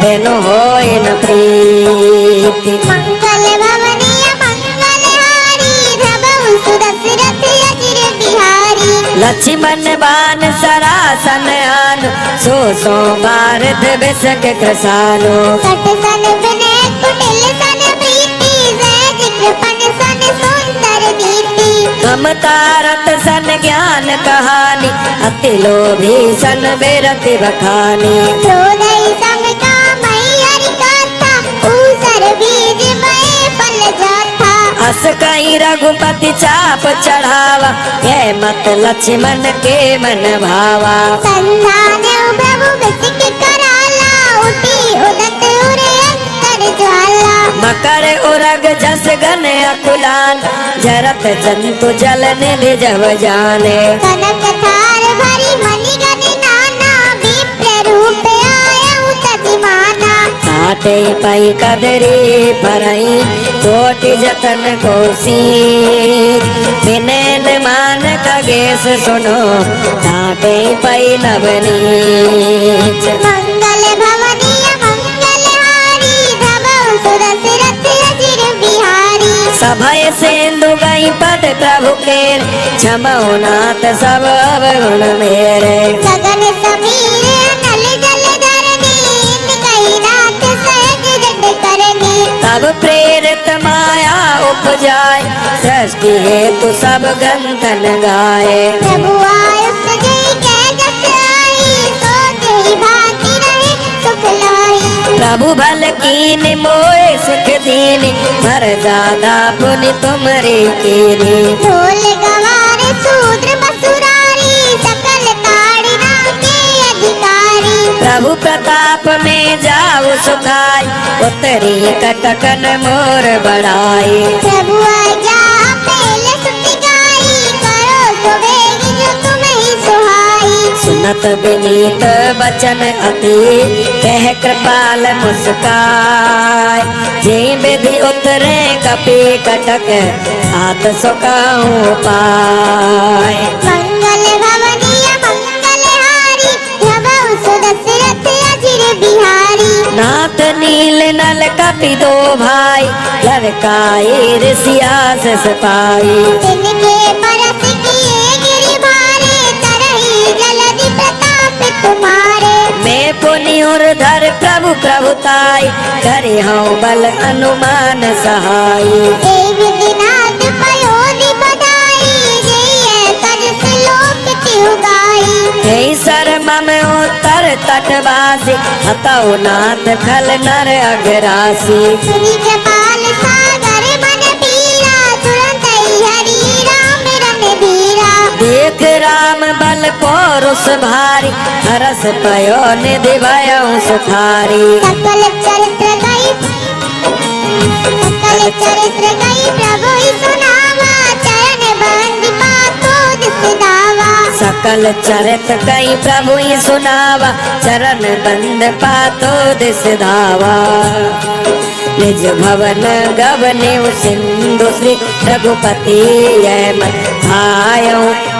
बिनु होय न प्रीति मंगल भवनीय मंगलहारी धबउ सुदशरथ अजिर बिहारी लक्ष्मण बान सरासन आन सो भारत बिसक कृसानो सट सन विनय कुटिल सन प्रीति जय कृपन सन सुंदर दीप्ति ममता रत सन ज्ञान कहानी अति लोभी सन बेरति बखानी क्रोधई सम कामई हरि गाथा ऊसर बीज मय फल जाथा अस कई रघुपति चाप चढ़ावा ये मत लक्ष्मण के मन भावा संधान प्रभु बिसिक कराला उठी उदत उरे अंतर ज्वाला मकर उरग जस गन अकुलान जरत जंतु जल निधि जब जाने कनक थार भरी मणिगण नाना विप्र रूप आयउ तजिमाना काटे पई कदरी परई कोटि जतन कोसी विनैन मान खगेश सुनो काटे पई नवनीच मंगल भवनीय मंगलहारी धबउ सुदशरथ अजिर बिहारी सभय सिंधु गई पद प्रभु के क्षमो नाथ सब अवगुण मेरे गगन समीर नल जल धरनी कई नाथ सहज जग करनी तब प्रेरित माया उपजाय सृष्टि हेतु सब गंधन गाए प्रभु आयुष जय कह जस आई सो तेरी भांति रहे सुख लाई प्रभु भल कीन मोए सुख दीनी भर दादा पुनि तुमरे कीनी ढोल गवार शूद्र बसुरारी सकल ताड़ना के अधिकारी प्रभु प्रताप में जाऊ सुखाई उतरी कटकन मोर बढ़ाई प्रभु आज्ञा पहले सुति गाई करो सुबेग जो तुम्हें सुहाई सुनत विनीत बचन अति कह कृपाल मुस्काय जे विधि उतरे कपि कटक हाथ सुकाऊं पाय मंगल भवनीय मंगलहारी धबउ सुदशरथ अजिर बिहारी नाथ नील नल कपि दो भाई लड़काए ऋषियास पाई तिनके परस किए गिरि भारे तरही जलधि प्रताप तुम्हारे मैं पुनि धर प्रभु प्रभुताई करे हूँ बल अनुमान सहाई ए विधिनाथ पयोधि बधाई जय कर श्लोक तिहु गाई हे सर मम उत्तर तटवासी हतौ नाथ खल नर अग्रासी सुनि कृपाल सागर मन पीरा तुरंत ही हरि राम रन धीरा देख राम बल पौरुष भारी हरस पयो निधि भयउ सुखारी सकल चरित्र गई प्रभु ही सुनावा चरण बंद पातो दिस दावा सकल चरित कई प्रभु ही सुनावा चरण बंद पातो दिस धावा निज भवन गवने सिंधु श्री रघुपति ये मत भायो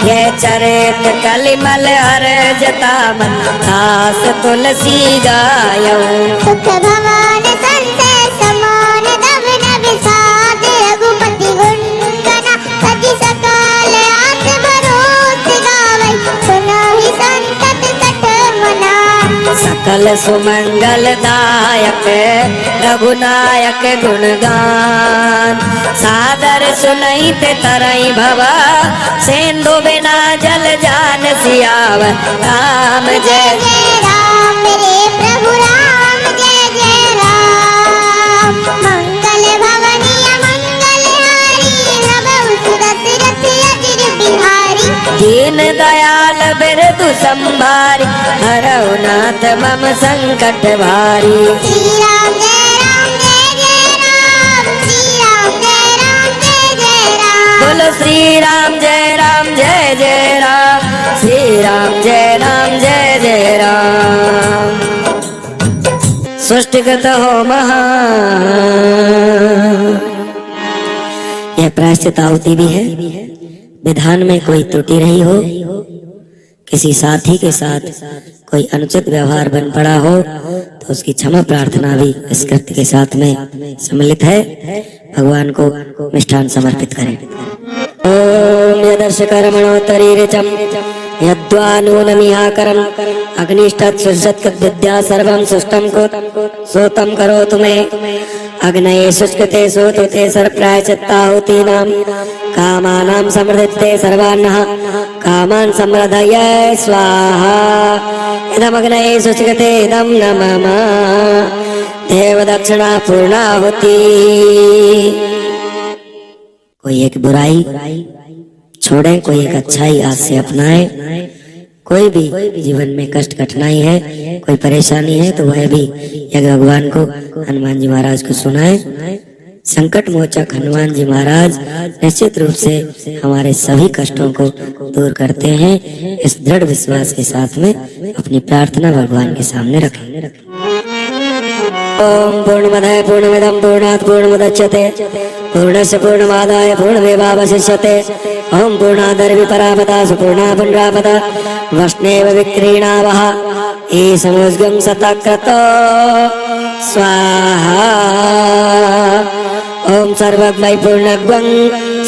ये चरित कलिमल हर जतामन दास तुलसी गायो सुख भवन संजय समान दवन विषाद रघुपति गुण गना सजी सकल आस भरोस गावै सुनो ही संतत सठ मना सकल सुमंगल दायक रघुनायक गुणगान सादर सुनई ते तरई भवा सेंधु बिना जल जान सियाव राम जय जय जय राम मेरे प्रभु राम जय जय राम मंगल भवनीय मंगलहारी धबउ सुदशरथ अजिर बिहारी ये दीन दयाल बिरदु संभारी, हरौ नाथ मम संकट भारी। श्री राम जय राम जय जय राम, श्री राम जय राम जय जय राम। बोलो श्री राम जय राम जय जय राम, श्री राम जय राम जय जय राम। सृष्टिगत हो महान। यह प्रायश्चित आहुति भी है। विधान में कोई त्रुटि रही हो, किसी साथी के साथ कोई अनुचित व्यवहार बन पड़ा हो, तो उसकी क्षमा प्रार्थना भी इस कृत्य के साथ में सम्मिलित है। भगवान को मिष्ठान समर्पित करें। ओम यदर्श कर्मणोत्तरी ऋचम यद्वा नूनमिहाकरम अग्निष्ठत् सुषत्कृत विद्या सर्वं सुष्टं कुत सोतं करोतु मे। अग्नये शुष्कते सोतुते सर्वप्रायश्चित्ताहुतीनां कामानां समृद्धते सर्वान्नः कामान् समृद्धय स्वाहा। इदमग्नये शुष्कते इदं न मम देव दक्षिणा पूर्णाहुति। कोई एक बुराई छोड़े, कोई एक अच्छाई आज से अपनाए। कोई भी जीवन में कष्ट कठिनाई है, कोई परेशानी है, तो वह भी यज्ञ भगवान को हनुमान जी महाराज को सुनाए। संकट मोचक हनुमान जी महाराज निश्चित रूप से हमारे सभी कष्टों को दूर करते हैं। इस दृढ़ विश्वास के साथ में अपनी प्रार्थना भगवान के सामने रखें। ओम पूर्णमदः पूर्णमिदं पूर्णात् पूर्णमुदच्यते पूर्णस्य पूर्णमादाय पूर्णमेवावशिष्यते। ओम पूर्णादर्वि परापदा सुपूर्णा पुण्ड्रापदा वष्णेव विक्रीणावः ईशमुद्गं सतक्रतो स्वाहा। ओम सर्वमय पूर्णग्वं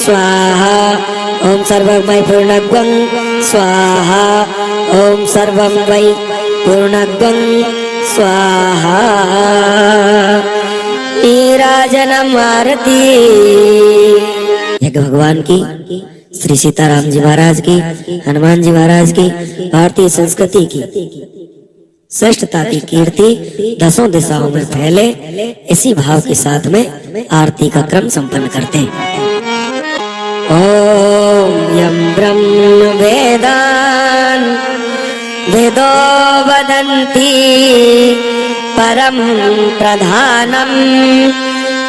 स्वाहा, ओम सर्वमय पूर्णग्वं स्वाहा, ओम सर्वमय पूर्णग्वं स्वाहा। नीराजनम आरती। यज्ञ भगवान की, श्री सीताराम जी महाराज की, हनुमान जी महाराज की, भारतीय संस्कृति की श्रेष्ठता की कीर्ति दसों दिशाओं में फैले, इसी भाव के साथ में आरती का क्रम संपन्न करते हैं। ओम यम ब्रह्म वेदान वेदो वदन्ति परम प्रधानम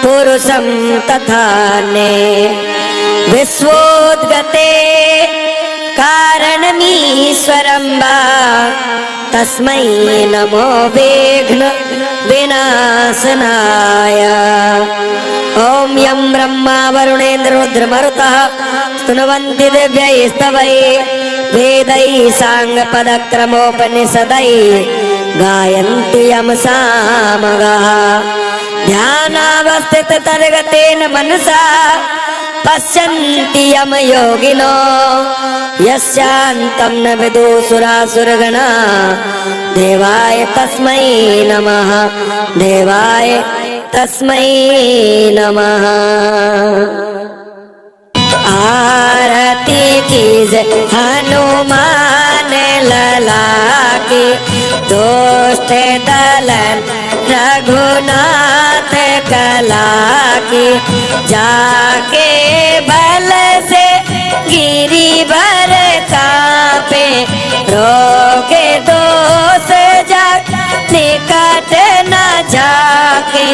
पुरुषं तथाने विश्वोद्गते कारणमीश्वरं वा तस्मै नमो विघ्न विनाशनाय। ओम यं ब्रह्मा वरुणेन्द्र रुद्रमरुतः स्तुवन्ति दिव्यैस्तवैः वेदैः साङ्गपदक्रमोपनिषदैः गायन्ति यं सामगाः। ध्यानावस्थिततर्गतेन मनसा पश्यन्ति यम योगिनो यस्यान्तं न विदुसुरासुरगणा। देवाय तस्मै नमः, देवाय तस्मै नमः। आरती कीजे हनुमान लला की, दुष्ट दलन रघुनाथ कला की। जाके बल से गिरिवर कांपे, रोके दोष जग निकट न जाके।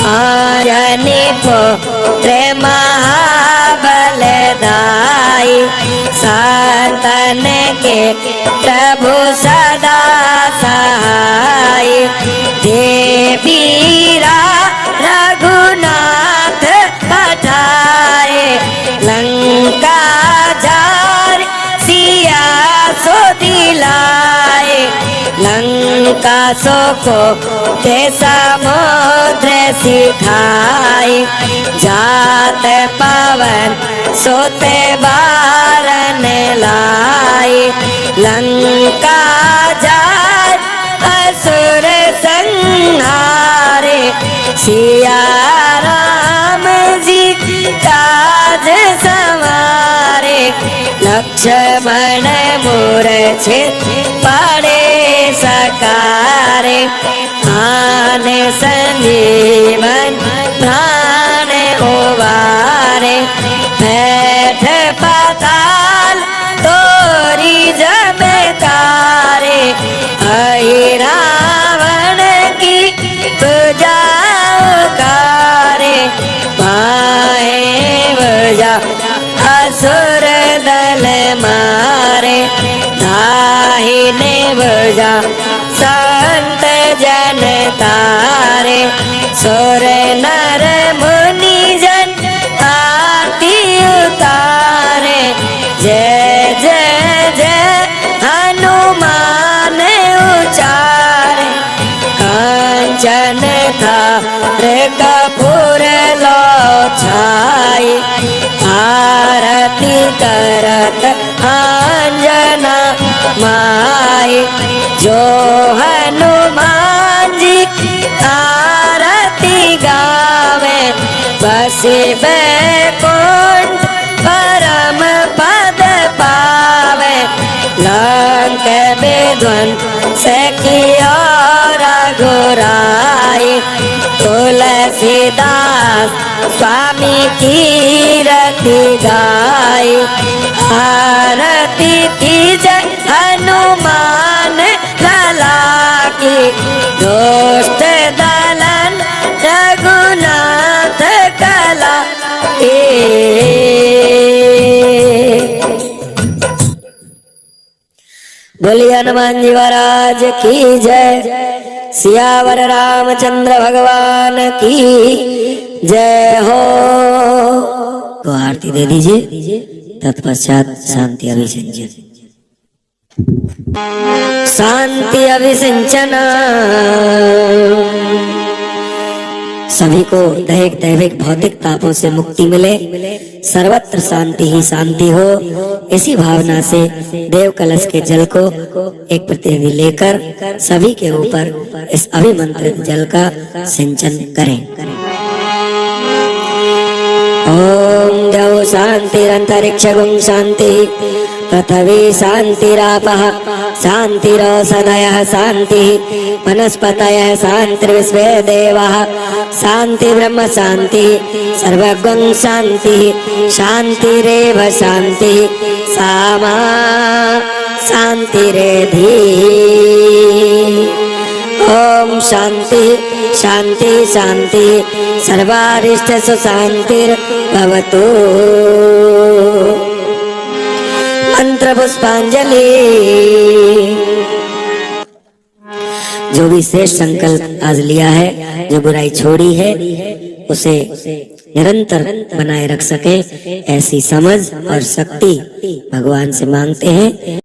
आयनि पुत्र महाबलदाई, संतन के प्रभु सदा सहाय। देवीरा रघुनाथ पठाए, लंका जार सिया सो दिलाए। लंका सो को के समुद्र सिखाए, जात पवन सोते बारन लाए। लंका जार असुर संहारे, सिया राम जी काज संवारे। लक्ष्मण मूर्छित पड़े सकारे, आन संजीवन प्राण उबारे। बैठ पाताल तोड़ असुर दल मारे, दाहिने भुजा संत जन तारे, सुर नर मुनि जन आरती उतारे। जय जय जय हनुमान उचारे, कांचन थार कपूर लो छाई, आरती करत अंजना माई। जो हनुमान जी आरती गावे, बसे बैकुंठ परम पद पावे। लंक विध्वंस किया रघुराई, तुलसीदास स्वामी की रति गाई। आरती कीजय हनुमान लला की, दुष्ट दलन रघुनाथ कला की। बोलिए हनुमान जी महाराज की जय। सियावर रामचंद्र भगवान की जय हो। तो आरती दे दीजिए, तत्पश्चात शांति अभिषेचन। शांति अभिषेचन। सभी को दैहिक दैविक भौतिक तापों से मुक्ति मिले, सर्वत्र शांति ही शांति हो। इसी भावना से देव कलश के जल को एक प्रतिनिधि लेकर सभी के ऊपर इस अभिमंत्रित जल का सिंचन करें। ओम द्यौ शांतिरंतरिक्षगुं शांति, पृथ्वी शांतिरापः शांतिरोषधयः शांतिः, वनस्पतयः शांतिर्विश्वे देवाः शांति ब्रह्म शांति, सर्वगं शांतिः शांतिरेव शांतिः, सामा शांतिरेधि। ओम शांति शांति शांति, सर्वारिष्टसु शांतिर्भवतु। मंत्र पुष्पांजलि। जो भी श्रेष्ठ संकल्प आज लिया है, जो बुराई छोड़ी है, उसे निरंतर बनाए रख सके, ऐसी समझ और शक्ति भगवान से मांगते हैं।